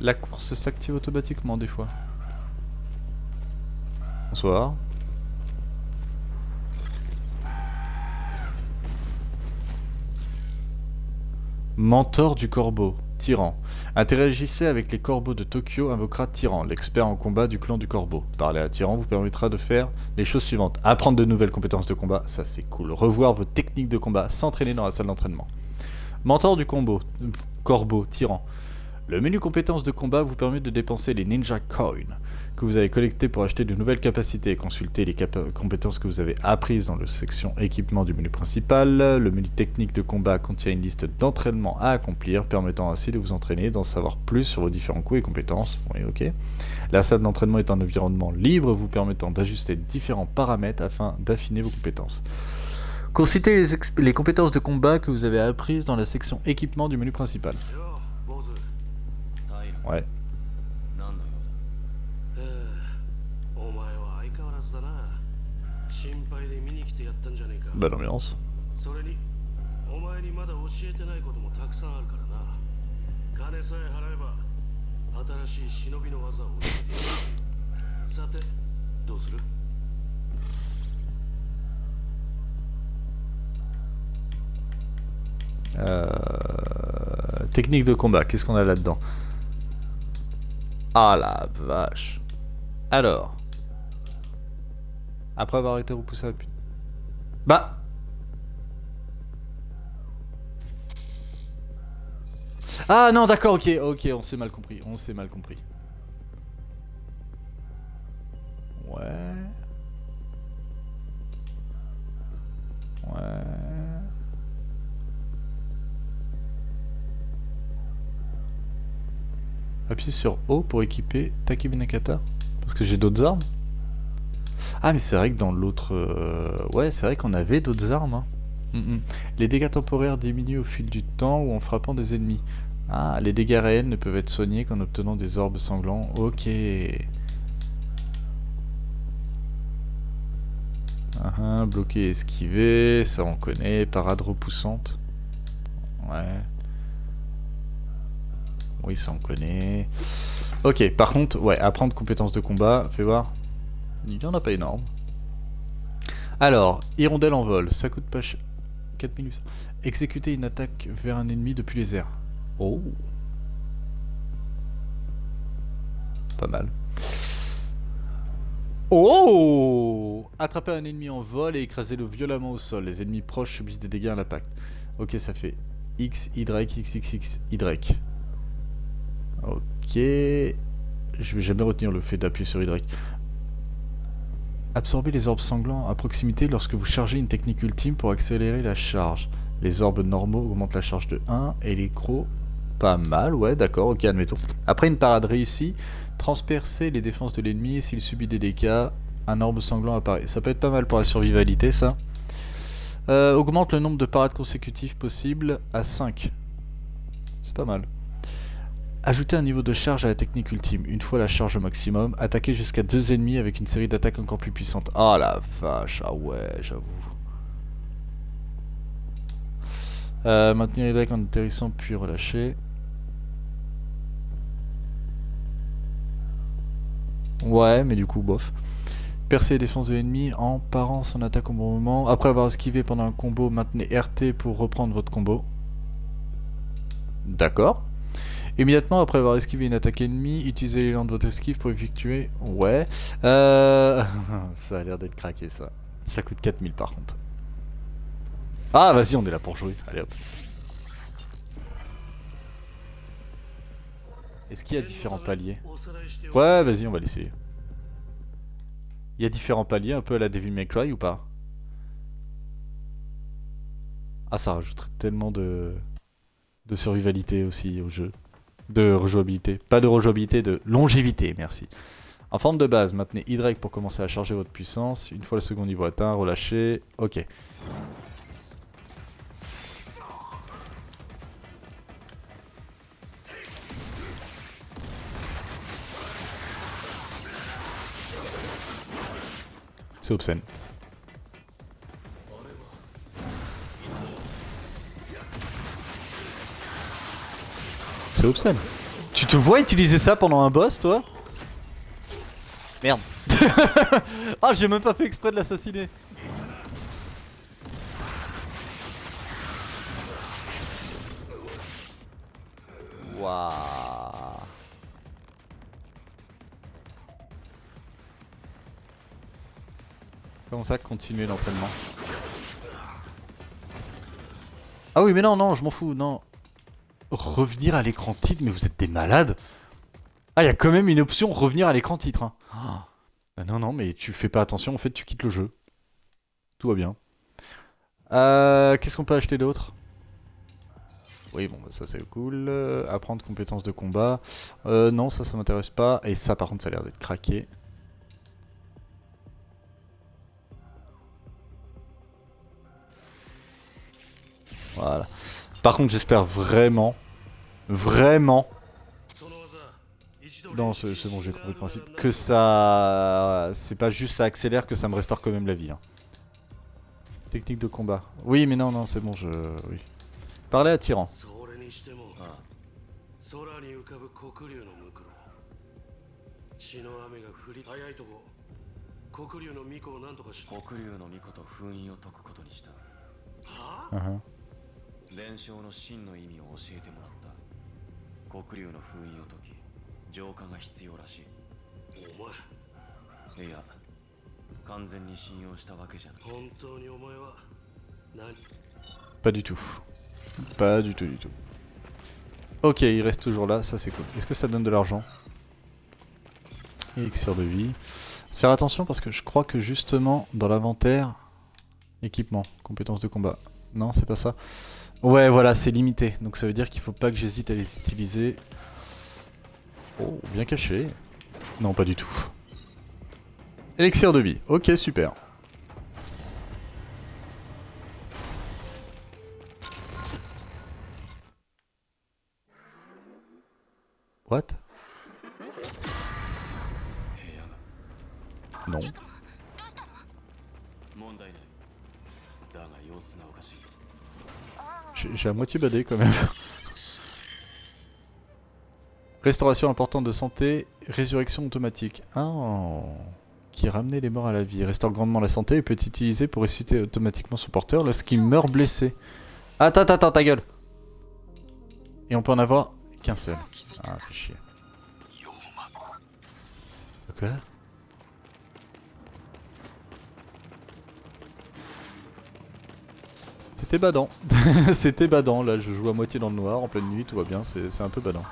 La course s'active automatiquement des fois. Bonsoir. Mentor du corbeau, Tyran. Interagissez avec les corbeaux de Tokyo, invoquera Tyran, l'expert en combat du clan du corbeau. Parler à Tyran vous permettra de faire les choses suivantes. Apprendre de nouvelles compétences de combat, ça c'est cool. Revoir vos techniques de combat, s'entraîner dans la salle d'entraînement. Mentor du corbeau, Tyran. Le menu compétences de combat vous permet de dépenser les Ninja Coins que vous avez collectés pour acheter de nouvelles capacités et consulter les compétences que vous avez apprises dans la section équipement du menu principal. Le menu technique de combat contient une liste d'entraînements à accomplir, permettant ainsi de vous entraîner et d'en savoir plus sur vos différents coups et compétences. Oui, ok. La salle d'entraînement est un environnement libre vous permettant d'ajuster différents paramètres afin d'affiner vos compétences. Consultez les compétences de combat que vous avez apprises dans la section équipement du menu principal. Ouais. Bonne ambiance. Technique de combat, qu'est-ce qu'on a là-dedans? Ah la vache. Alors. Après avoir été repoussé à la pute. Bah. Ah non, d'accord, ok, on s'est mal compris. Ouais. Appuyez sur O pour équiper Takebi Nakata. Parce que j'ai d'autres armes. Ah mais c'est vrai que dans l'autre... Ouais, c'est vrai qu'on avait d'autres armes. Hein. Les dégâts temporaires diminuent au fil du temps ou en frappant des ennemis. Ah, les dégâts réels ne peuvent être soignés qu'en obtenant des orbes sanglants. Ok. Bloquer, esquiver, ça on connaît. Parade repoussante. Ouais. Oui, ça on connaît. Ok, par contre, ouais, apprendre compétences de combat, fais voir. Il n'y en a pas énorme. Alors, hirondelle en vol, ça coûte pas cher. 4800. Exécuter une attaque vers un ennemi depuis les airs. Oh. Pas mal. Oh. Attraper un ennemi en vol et écraser-le violemment au sol. Les ennemis proches subissent des dégâts à l'impact. Ok, ça fait X, Y, X, X, X, Y. Ok. Je vais jamais retenir le fait d'appuyer sur Y. Absorbez les orbes sanglants à proximité lorsque vous chargez une technique ultime pour accélérer la charge. Les orbes normaux augmentent la charge de 1 et les crocs, pas mal, ouais, d'accord, ok, admettons. Après une parade réussie, transpercez les défenses de l'ennemi et s'il subit des dégâts, un orbe sanglant apparaît. Ça peut être pas mal pour la survivabilité, ça. Augmente le nombre de parades consécutives possibles à 5. C'est pas mal. Ajoutez un niveau de charge à la technique ultime. Une fois la charge au maximum, attaquez jusqu'à 2 ennemis avec une série d'attaques encore plus puissantes. Ah la vache, ah ouais, j'avoue. Maintenir les decks en atterrissant puis relâcher. Ouais, mais du coup, bof. Percer les défenses de l'ennemi en parant son attaque au bon moment. Après avoir esquivé pendant un combo, maintenez RT pour reprendre votre combo. D'accord. Immédiatement après avoir esquivé une attaque ennemie, utilisez l'élan de votre esquive pour effectuer... Ouais. Ça a l'air d'être craqué ça. Ça coûte 4000 par contre. Ah vas-y, on est là pour jouer. Allez hop. Est-ce qu'il y a différents paliers? Ouais, vas-y, on va l'essayer. Il y a différents paliers, un peu à la Devil May Cry ou pas? Ah, ça rajouterait tellement de survivalité aussi au jeu. De rejouabilité. Pas de rejouabilité, de longévité, merci. En forme de base, maintenez Y pour commencer à charger votre puissance. Une fois le second niveau atteint, relâchez. Ok. C'est obscène. C'est obscène. Tu te vois utiliser ça pendant un boss, toi? Merde. Ah, j'ai même pas fait exprès de l'assassiner. Waouh. Comment ça, continuer l'entraînement? Ah oui, mais non, non, je m'en fous, non. Revenir à l'écran titre, mais vous êtes des malades. Ah, il y a quand même une option revenir à l'écran titre. Hein. Ah, non, non, mais tu fais pas attention, en fait, tu quittes le jeu. Tout va bien. Qu'est-ce qu'on peut acheter d'autre? Oui, bon, bah, ça c'est cool. Apprendre compétences de combat. Non, ça m'intéresse pas. Et ça, par contre, ça a l'air d'être craqué. Voilà. Par contre, j'espère vraiment, vraiment, non, c'est bon, j'ai compris le principe, que ça, c'est pas juste ça accélère, que ça me restaure quand même la vie. Hein. Technique de combat. Oui, mais non, non, c'est bon, oui. Parlez à Tyran. Uh-huh. 伝承の真の意味を教えてもらった黒竜の封印を解き浄化が必要らしいお前いや完全に信用したわけじゃない本当にお前は何 Pas du tout. Pas du tout, du tout. Ok, il reste toujours là, ça c'est cool. Est-ce que ça donne de l'argent? Élixir de vie. Faire attention parce que je crois que justement dans l'inventaire... Équipement, compétences de combat. Non, c'est pas ça. Ouais, voilà, c'est limité. Donc ça veut dire qu'il faut pas que j'hésite à les utiliser. Oh, bien caché. Non, pas du tout. Élixir de vie. Ok, super. What? Non. J'ai à moitié badé quand même. Restauration importante de santé, résurrection automatique. Ah, qui ramenait les morts à la vie. Restaure grandement la santé et peut être utilisé pour ressusciter automatiquement son porteur lorsqu'il meurt blessé. Attends, ta gueule. Et on peut en avoir qu'un seul. Ah, fait chier. Quoi? C'était badant. C'était badant, là je joue à moitié dans le noir, en pleine nuit, tout va bien, c'est un peu badant.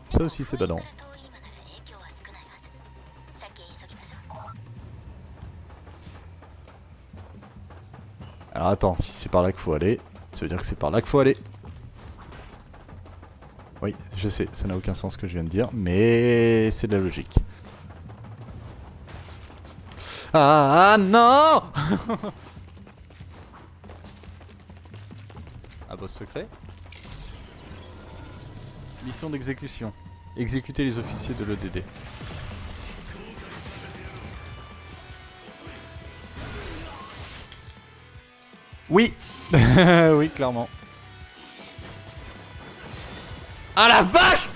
Ça aussi c'est badant. Alors attends, si c'est par là qu'il faut aller, ça veut dire que c'est par là qu'il faut aller. Oui, je sais, ça n'a aucun sens ce que je viens de dire, mais c'est de la logique. Ah non. Ah, boss secret. Mission d'exécution. Exécuter les officiers de l'EDD. Oui. Oui, clairement. Ah la vache!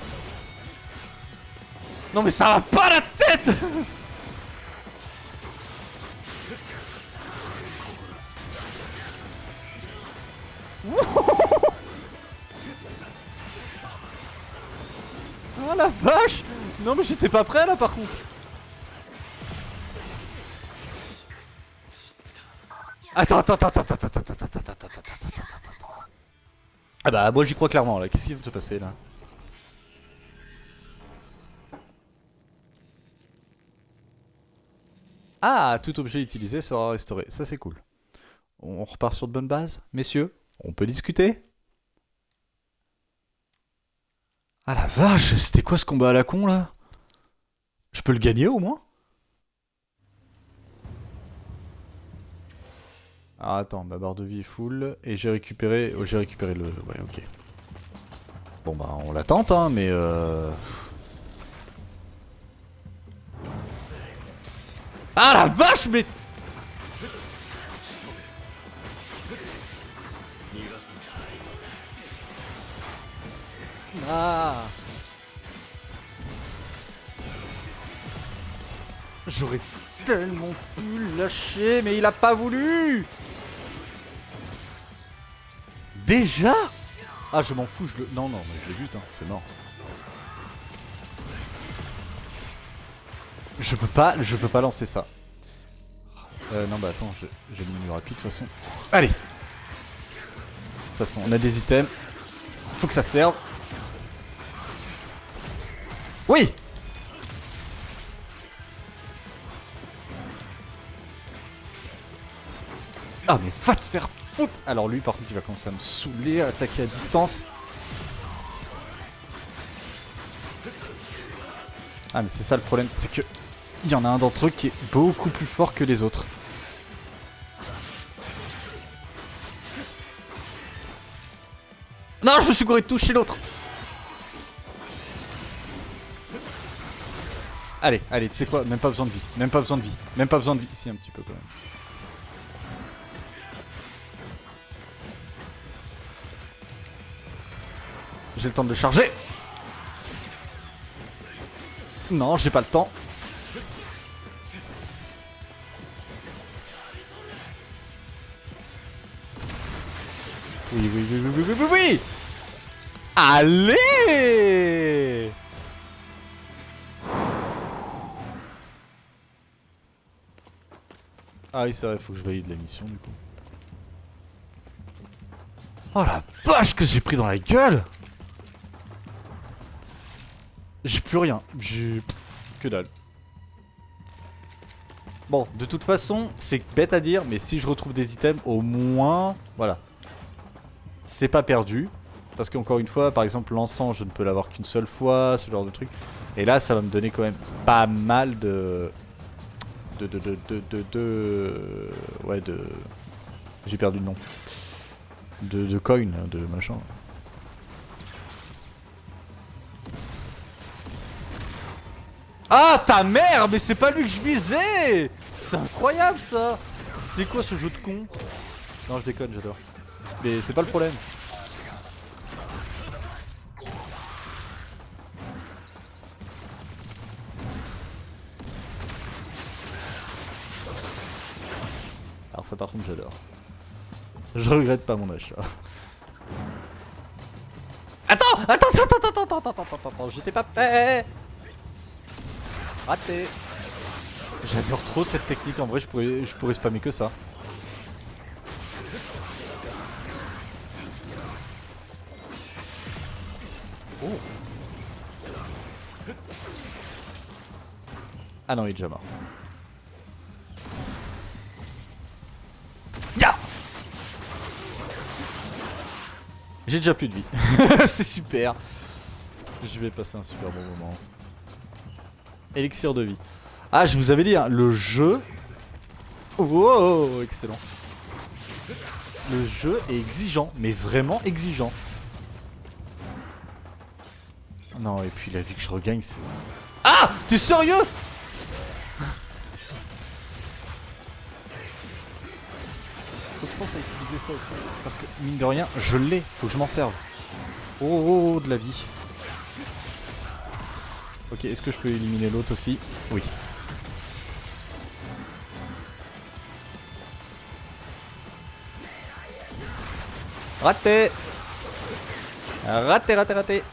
Non mais ça va pas la tête! Ah la vache! Non mais j'étais pas prêt là par contre. Attends. Ah bah moi j'y crois clairement là, qu'est-ce qui vient de se passer là? Ah, tout objet utilisé sera restauré. Ça, c'est cool. On repart sur de bonnes bases, messieurs. On peut discuter? Ah la vache, c'était quoi ce combat à la con, là? Je peux le gagner, au moins? Ah, attends, ma barre de vie est full. Et j'ai récupéré... Oh, j'ai récupéré le... Ouais, ok. Bon, bah, on la tente, hein, mais... Ah la vache, mais... Ah. J'aurais tellement pu le lâcher, mais il a pas voulu. Déjà? Ah, je m'en fous, je le... Non, non, mais je le bute, hein, c'est mort. Je peux pas lancer ça. Non, bah attends, j'ai le menu rapide de toute façon. Allez. De toute façon, on a des items. Faut que ça serve. Oui. Ah, mais va te faire foutre. Alors lui, par contre, il va commencer à me saouler, à attaquer à distance. Ah, mais c'est ça le problème, c'est que... Il y en a un d'entre eux qui est beaucoup plus fort que les autres. Non, je me suis gouré de touche chez l'autre. Allez, allez, tu sais quoi, même pas besoin de vie, même pas besoin de vie, même pas besoin de vie. Si, un petit peu quand même. J'ai le temps de le charger. Non, j'ai pas le temps. Oui, oui, oui, oui, oui, oui, oui, oui. Allez. Ah oui, c'est vrai, faut que je valide la mission du coup. Oh la vache que j'ai pris dans la gueule. J'ai plus rien, j'ai... que dalle. Bon, de toute façon, c'est bête à dire, mais si je retrouve des items, au moins... Voilà. C'est pas perdu. Parce qu'encore une fois, par exemple, l'encens, je ne peux l'avoir qu'une seule fois, ce genre de truc. Et là, ça va me donner quand même pas mal de... Ouais, de... J'ai perdu le nom. De coin, de machin. Ah, ta mère. Mais c'est pas lui que je visais. C'est incroyable, ça. C'est quoi ce jeu de con? Non, je déconne, j'adore. Mais c'est pas le problème. Alors ça par contre j'adore. Je regrette pas mon achat. Attends, j'étais pas prêt. Raté. J'adore trop cette technique, en vrai je pourrais spammer que ça. Oh. Ah non, il est déjà mort. Ya. J'ai déjà plus de vie. C'est super. Je vais passer un super bon moment. Élixir de vie. Ah, je vous avais dit, hein, le jeu... Oh, excellent. Le jeu est exigeant, mais vraiment exigeant. Non, et puis la vie que je regagne, c'est... Ah! T'es sérieux? Faut que je pense à utiliser ça aussi. Parce que, mine de rien, je l'ai. Faut que je m'en serve. Oh, de la vie. Ok, est-ce que je peux éliminer l'autre aussi? Oui. Raté! Raté!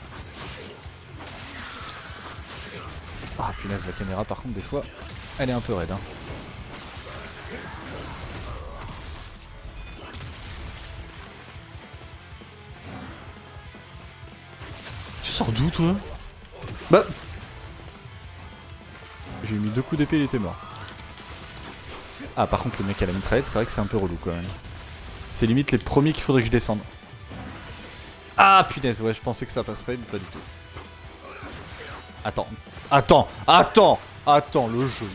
Ah punaise, la caméra par contre des fois, elle est un peu raide, hein. Tu sors d'où toi? Bah... J'ai mis 2 coups d'épée, il était mort. Ah, par contre, les mecs à la mitraillette, c'est vrai que c'est un peu relou quand même. C'est limite les premiers qu'il faudrait que je descende. Ah, punaise, ouais, je pensais que ça passerait, mais pas du tout. Attends, attends, le jeu.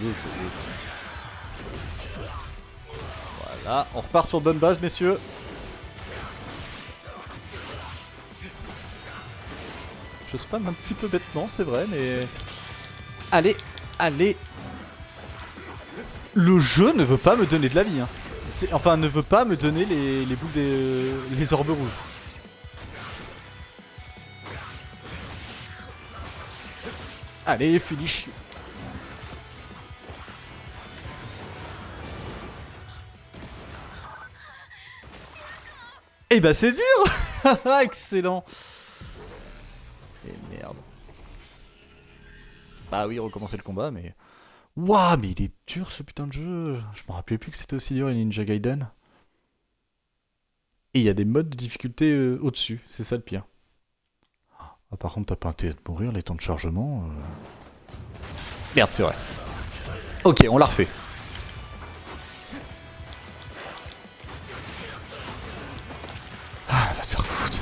Voilà, on repart sur bonne base, messieurs. Je spam un petit peu bêtement, c'est vrai, mais... Allez. Le jeu ne veut pas me donner de la vie, hein. Enfin, ne veut pas me donner les boules les orbes rouges. Allez, finish. Eh bah c'est dur. Excellent. Et merde. Bah oui, recommencer le combat, mais... Waouh, mais il est dur ce putain de jeu. Je me rappelais plus que c'était aussi dur les Ninja Gaiden. Et il y a des modes de difficulté au-dessus, c'est ça le pire. Ah, par contre, t'as pas intérêt de mourir, les temps de chargement... Merde, c'est vrai. Ok, on la refait. Ah, va te faire foutre.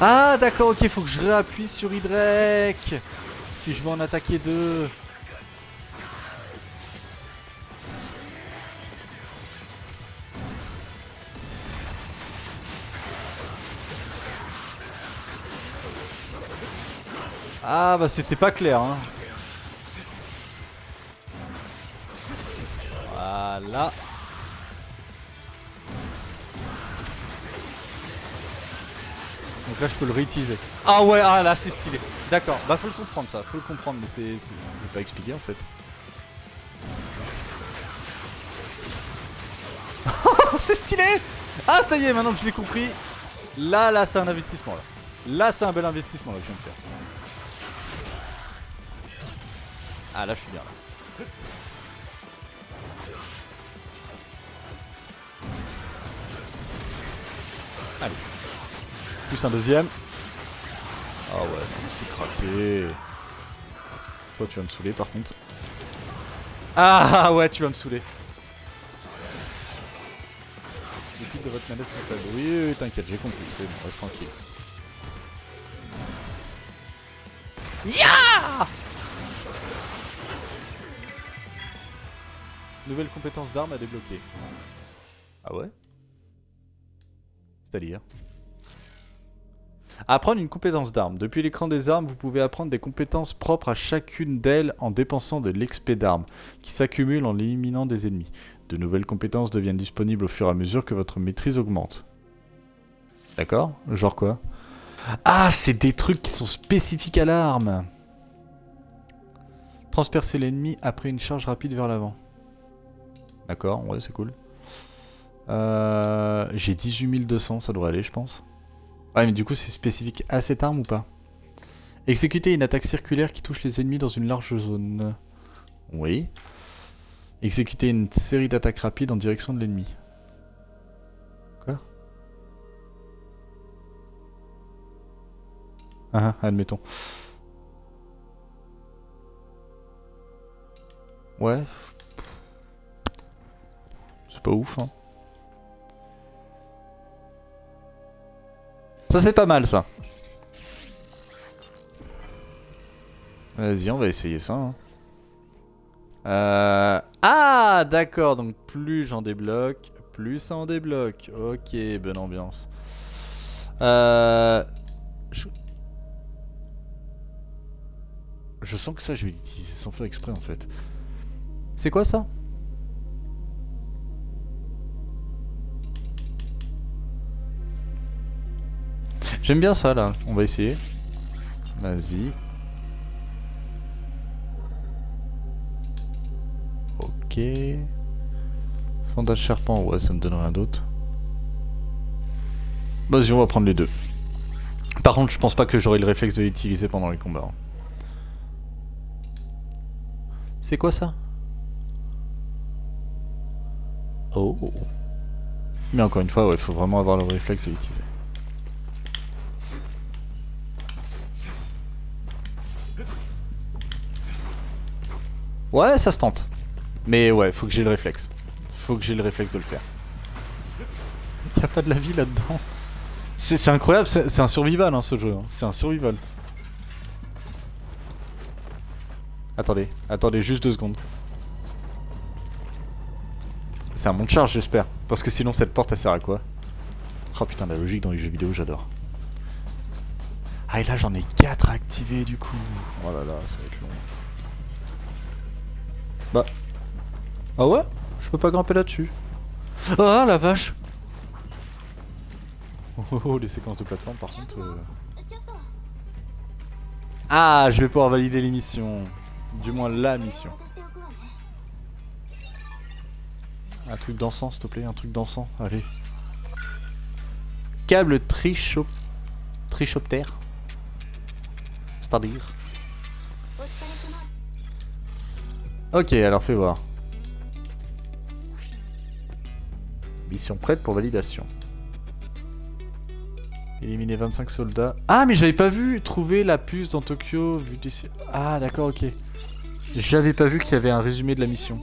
Ah, d'accord, ok, faut que je réappuie sur Y. Si je veux en attaquer deux. Ah bah c'était pas clair hein. Voilà. Donc là je peux le réutiliser. Ah ouais, ah là c'est stylé. D'accord, bah faut le comprendre ça, faut le comprendre mais c'est pas expliqué en fait. C'est stylé. Ah ça y est, maintenant que je l'ai compris. Là c'est un investissement là. Là c'est un bel investissement là que je viens de faire. Ah là je suis bien là. Allez. Plus un deuxième. Ah ouais, non, c'est craqué. Toi tu vas me saouler par contre. Ah ouais, tu vas me saouler. Les clics de votre manette sont faibles. Oui, t'inquiète, j'ai compris. C'est bon, reste tranquille. Ya! Nouvelle compétence d'arme à débloquer. Ah ouais? C'est-à-dire? Apprendre une compétence d'arme. Depuis l'écran des armes, vous pouvez apprendre des compétences propres à chacune d'elles en dépensant de l'XP d'armes, qui s'accumule en éliminant des ennemis. De nouvelles compétences deviennent disponibles au fur et à mesure que votre maîtrise augmente. D'accord? Genre quoi? Ah, c'est des trucs qui sont spécifiques à l'arme. Transpercer l'ennemi après une charge rapide vers l'avant. D'accord, ouais, c'est cool. J'ai 18 200, ça devrait aller, je pense. Ouais, mais du coup, c'est spécifique à cette arme ou pas? Exécuter une attaque circulaire qui touche les ennemis dans une large zone. Oui. Exécuter une série d'attaques rapides en direction de l'ennemi. Quoi? Ah, admettons. Ouais. C'est pas ouf, hein. Ça c'est pas mal ça. Vas-y, on va essayer ça. Hein. Ah d'accord, donc plus j'en débloque, plus ça en débloque. Ok, bonne ambiance. Je sens que ça je vais l'utiliser sans faire exprès en fait. C'est quoi ça? J'aime bien ça là, on va essayer. Vas-y. Ok. Fondage serpent, ouais, ça me donne rien d'autre. Vas-y, on va prendre les deux. Par contre, je pense pas que j'aurai le réflexe de l'utiliser pendant les combats. C'est quoi ça? Oh. Mais encore une fois, ouais, faut vraiment avoir le réflexe de l'utiliser. Ouais, ça se tente. Mais ouais, faut que j'ai le réflexe. Faut que j'ai le réflexe de le faire. Y'a pas de la vie là-dedans. C'est incroyable, c'est un survival hein, ce jeu. Hein. C'est un survival. Attendez, attendez juste 2 secondes. C'est un monte charge j'espère. Parce que sinon cette porte elle sert à quoi? Oh putain la logique dans les jeux vidéo j'adore. Ah et là j'en ai 4 à activer du coup. Oh là là ça va être long. Bah. Ah ouais? Je peux pas grimper là-dessus. Ah la vache. Oh les séquences de plateforme par contre... Ah je vais pouvoir valider les missions. Du moins la mission. Un truc d'encens s'il te plaît, un truc d'encens, allez. Câble trichoptère. C'est-à-dire. Ok, alors fais voir. Mission prête pour validation. Éliminer 25 soldats. Ah mais j'avais pas vu trouver la puce dans Tokyo vu d'ici. Ah d'accord ok. J'avais pas vu qu'il y avait un résumé de la mission.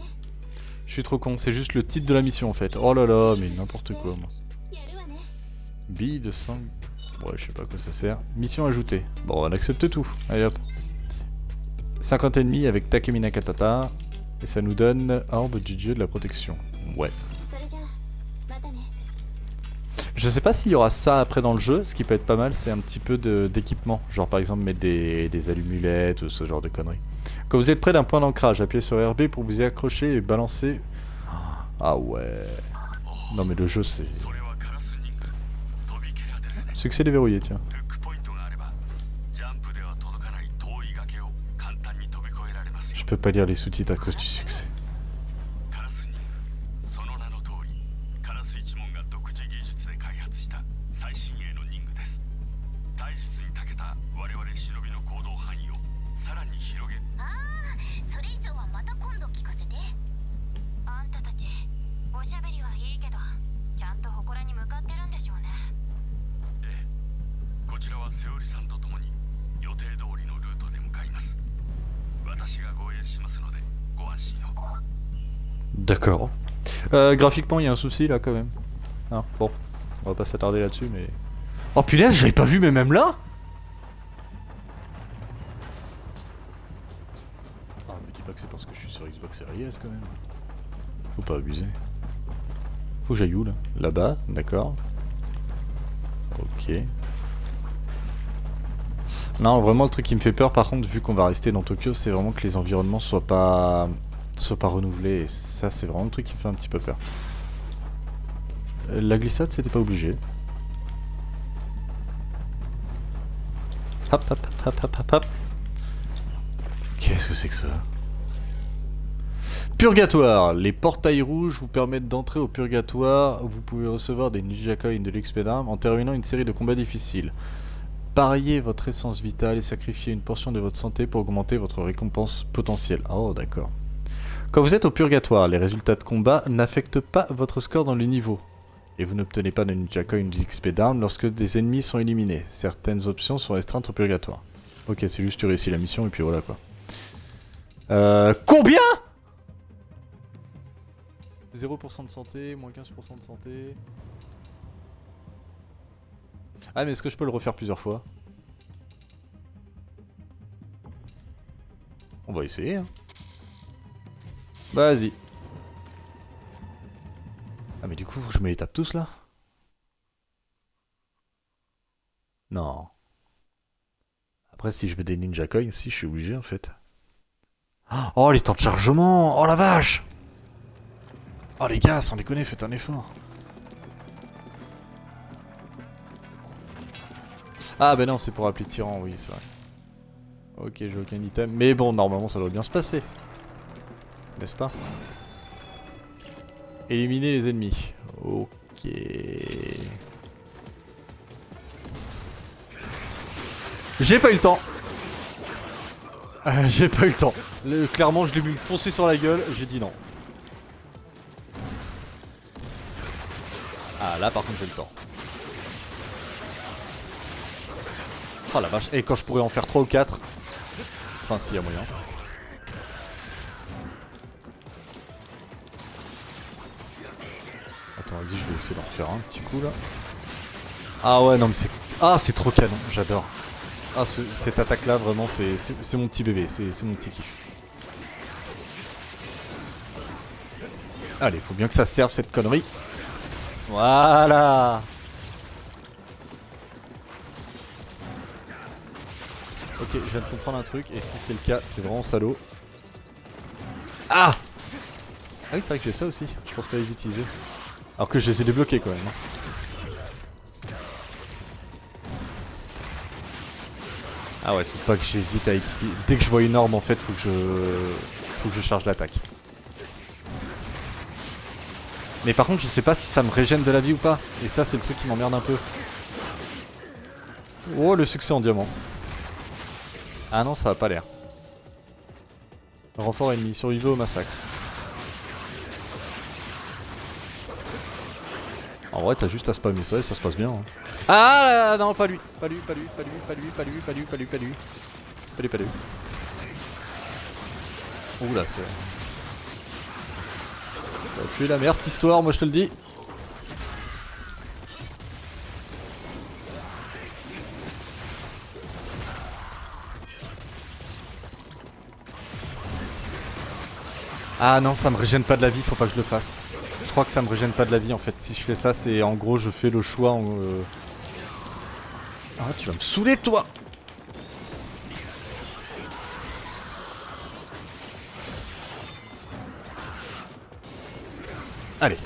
Je suis trop con, c'est juste le titre de la mission en fait. Oh là là, mais n'importe quoi moi. Bille de sang. Ouais, je sais pas à quoi ça sert. Mission ajoutée. Bon, on accepte tout. Allez hop. 50 ennemis avec Takemina Katata. Et ça nous donne Orbe du dieu de la protection. Ouais. Je sais pas s'il y aura ça après dans le jeu. Ce qui peut être pas mal, c'est un petit peu d'équipement. Genre par exemple mettre des allumettes ou ce genre de conneries. Quand vous êtes près d'un point d'ancrage, appuyez sur RB pour vous y accrocher et balancer. Ah ouais. Non mais le jeu c'est... Succès déverrouillé tiens. Je peux pas lire les sous-titres à cause du succès. D'accord. Graphiquement, il y a un souci là quand même. Ah, bon, on va pas s'attarder là-dessus, mais... Oh punaise, j'avais pas vu, mais même là. Ah, me dis pas que c'est parce que je suis sur Xbox Series S quand même. Faut pas abuser. Faut que j'aille où là? Là-bas, d'accord. Ok. Non, vraiment le truc qui me fait peur par contre, vu qu'on va rester dans Tokyo, c'est vraiment que les environnements soient pas renouvelés. Et ça, c'est vraiment le truc qui me fait un petit peu peur. La glissade, c'était pas obligé. Hop, hop, hop, hop, hop, hop. Qu'est-ce que c'est que ça? Purgatoire. Les portails rouges vous permettent d'entrer au purgatoire. Vous pouvez recevoir des ninja coins de l'XP d'armes en terminant une série de combats difficiles. Pariez votre essence vitale et sacrifiez une portion de votre santé pour augmenter votre récompense potentielle. Oh, d'accord. Quand vous êtes au purgatoire, les résultats de combat n'affectent pas votre score dans le niveau. Et vous n'obtenez pas de ninja coin d'XP d'armes lorsque des ennemis sont éliminés. Certaines options sont restreintes au purgatoire. Ok, c'est juste tu réussis la mission et puis voilà quoi. Combien 0% de santé, moins 15% de santé. Ah mais est-ce que je peux le refaire plusieurs fois? On va essayer hein. Vas-y. Ah mais du coup faut que je me les tape tous là? Non. Après si je veux des ninja coins, si je suis obligé en fait. Oh les temps de chargement. Oh la vache. Oh les gars, sans déconner, faites un effort. Ah bah non, c'est pour appeler tyran, oui c'est vrai. Ok, j'ai aucun item. Mais bon, normalement ça doit bien se passer. N'est-ce pas? Éliminer les ennemis. Ok. J'ai pas eu le temps. J'ai pas eu le temps. Clairement, je l'ai vu me foncer sur la gueule. J'ai dit non. Ah là, par contre, j'ai le temps. Oh la vache. Et quand je pourrais en faire 3 ou 4. Enfin, si, y a moyen. Attends, vas-y, je vais essayer d'en refaire un petit coup là. Ah ouais, non mais c'est... Ah, c'est trop canon, j'adore. Ah, cette attaque là, vraiment, c'est mon petit bébé, c'est mon petit kiff. Allez, faut bien que ça serve cette connerie. Voilà. Ok, je viens de comprendre un truc, et si c'est le cas, c'est vraiment salaud. Ah! Ah oui, c'est vrai que j'ai ça aussi, je pense pas les utiliser. Alors que je les ai débloqués quand même. Ah ouais, faut pas que j'hésite à utiliser. Dès que je vois une orbe en fait, faut que je charge l'attaque. Mais par contre, je sais pas si ça me régène de la vie ou pas. Et ça, c'est le truc qui m'emmerde un peu. Oh, le succès en diamant. Ah non, ça a pas l'air. Renfort ennemi, survivez au massacre. En vrai, t'as juste à spammer ça et ça se passe bien. Hein. Ah non, pas lui. Pas lui, pas lui, pas lui, pas lui, pas lui, pas lui, pas lui, pas lui. Pas lui, pas lui. Oula, c'est... Ça va puer la merde cette histoire, moi je te le dis. Ah non, ça me régène pas de la vie, faut pas que je le fasse. Je crois que ça me régène pas de la vie en fait. Si je fais ça, c'est en gros, je fais le choix en... Ah, tu vas me saouler toi! Allez.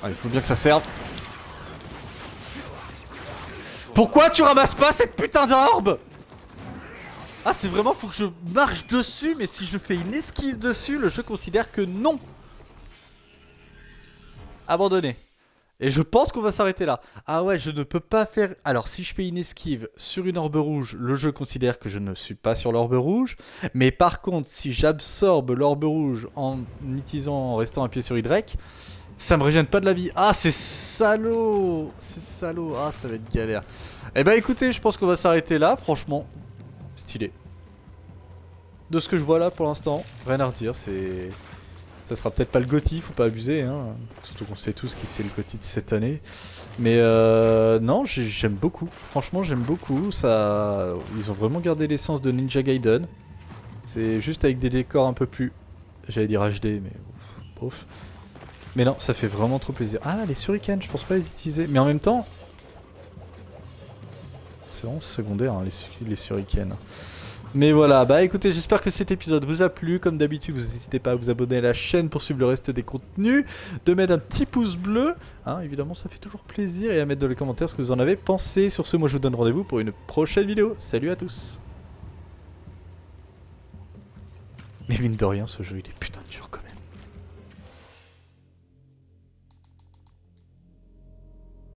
Allez, faut bien que ça serve. Pourquoi tu ramasses pas cette putain d'orbe? Ah, c'est vraiment, faut que je marche dessus, mais si je fais une esquive dessus, le jeu considère que non. Abandonné. Et je pense qu'on va s'arrêter là. Ah ouais, je ne peux pas faire... Alors, si je fais une esquive sur une orbe rouge, le jeu considère que je ne suis pas sur l'orbe rouge. Mais par contre, si j'absorbe l'orbe rouge en utilisant, en restant appuyé sur Y, ça me régène pas de la vie. Ah, c'est salaud! C'est salaud. Ah, ça va être galère. Eh ben écoutez, je pense qu'on va s'arrêter là. Franchement, stylé. De ce que je vois là pour l'instant, rien à redire. C'est... Ça sera peut-être pas le GOTY, faut pas abuser, hein. Surtout qu'on sait tous qui c'est le GOTY de cette année. Mais non, j'aime beaucoup. Franchement, j'aime beaucoup. Ça, ils ont vraiment gardé l'essence de Ninja Gaiden. C'est juste avec des décors un peu plus... J'allais dire HD, mais... Bof. Mais non, ça fait vraiment trop plaisir. Ah, les shurikens, je pense pas les utiliser. Mais en même temps... C'est vraiment secondaire, hein, les shurikens. Mais voilà, bah écoutez, j'espère que cet épisode vous a plu. Comme d'habitude, vous n'hésitez pas à vous abonner à la chaîne pour suivre le reste des contenus, de mettre un petit pouce bleu, hein, évidemment ça fait toujours plaisir, et à mettre dans les commentaires ce que vous en avez pensé. Sur ce, moi je vous donne rendez-vous pour une prochaine vidéo. Salut à tous. Mais mine de rien, ce jeu il est putain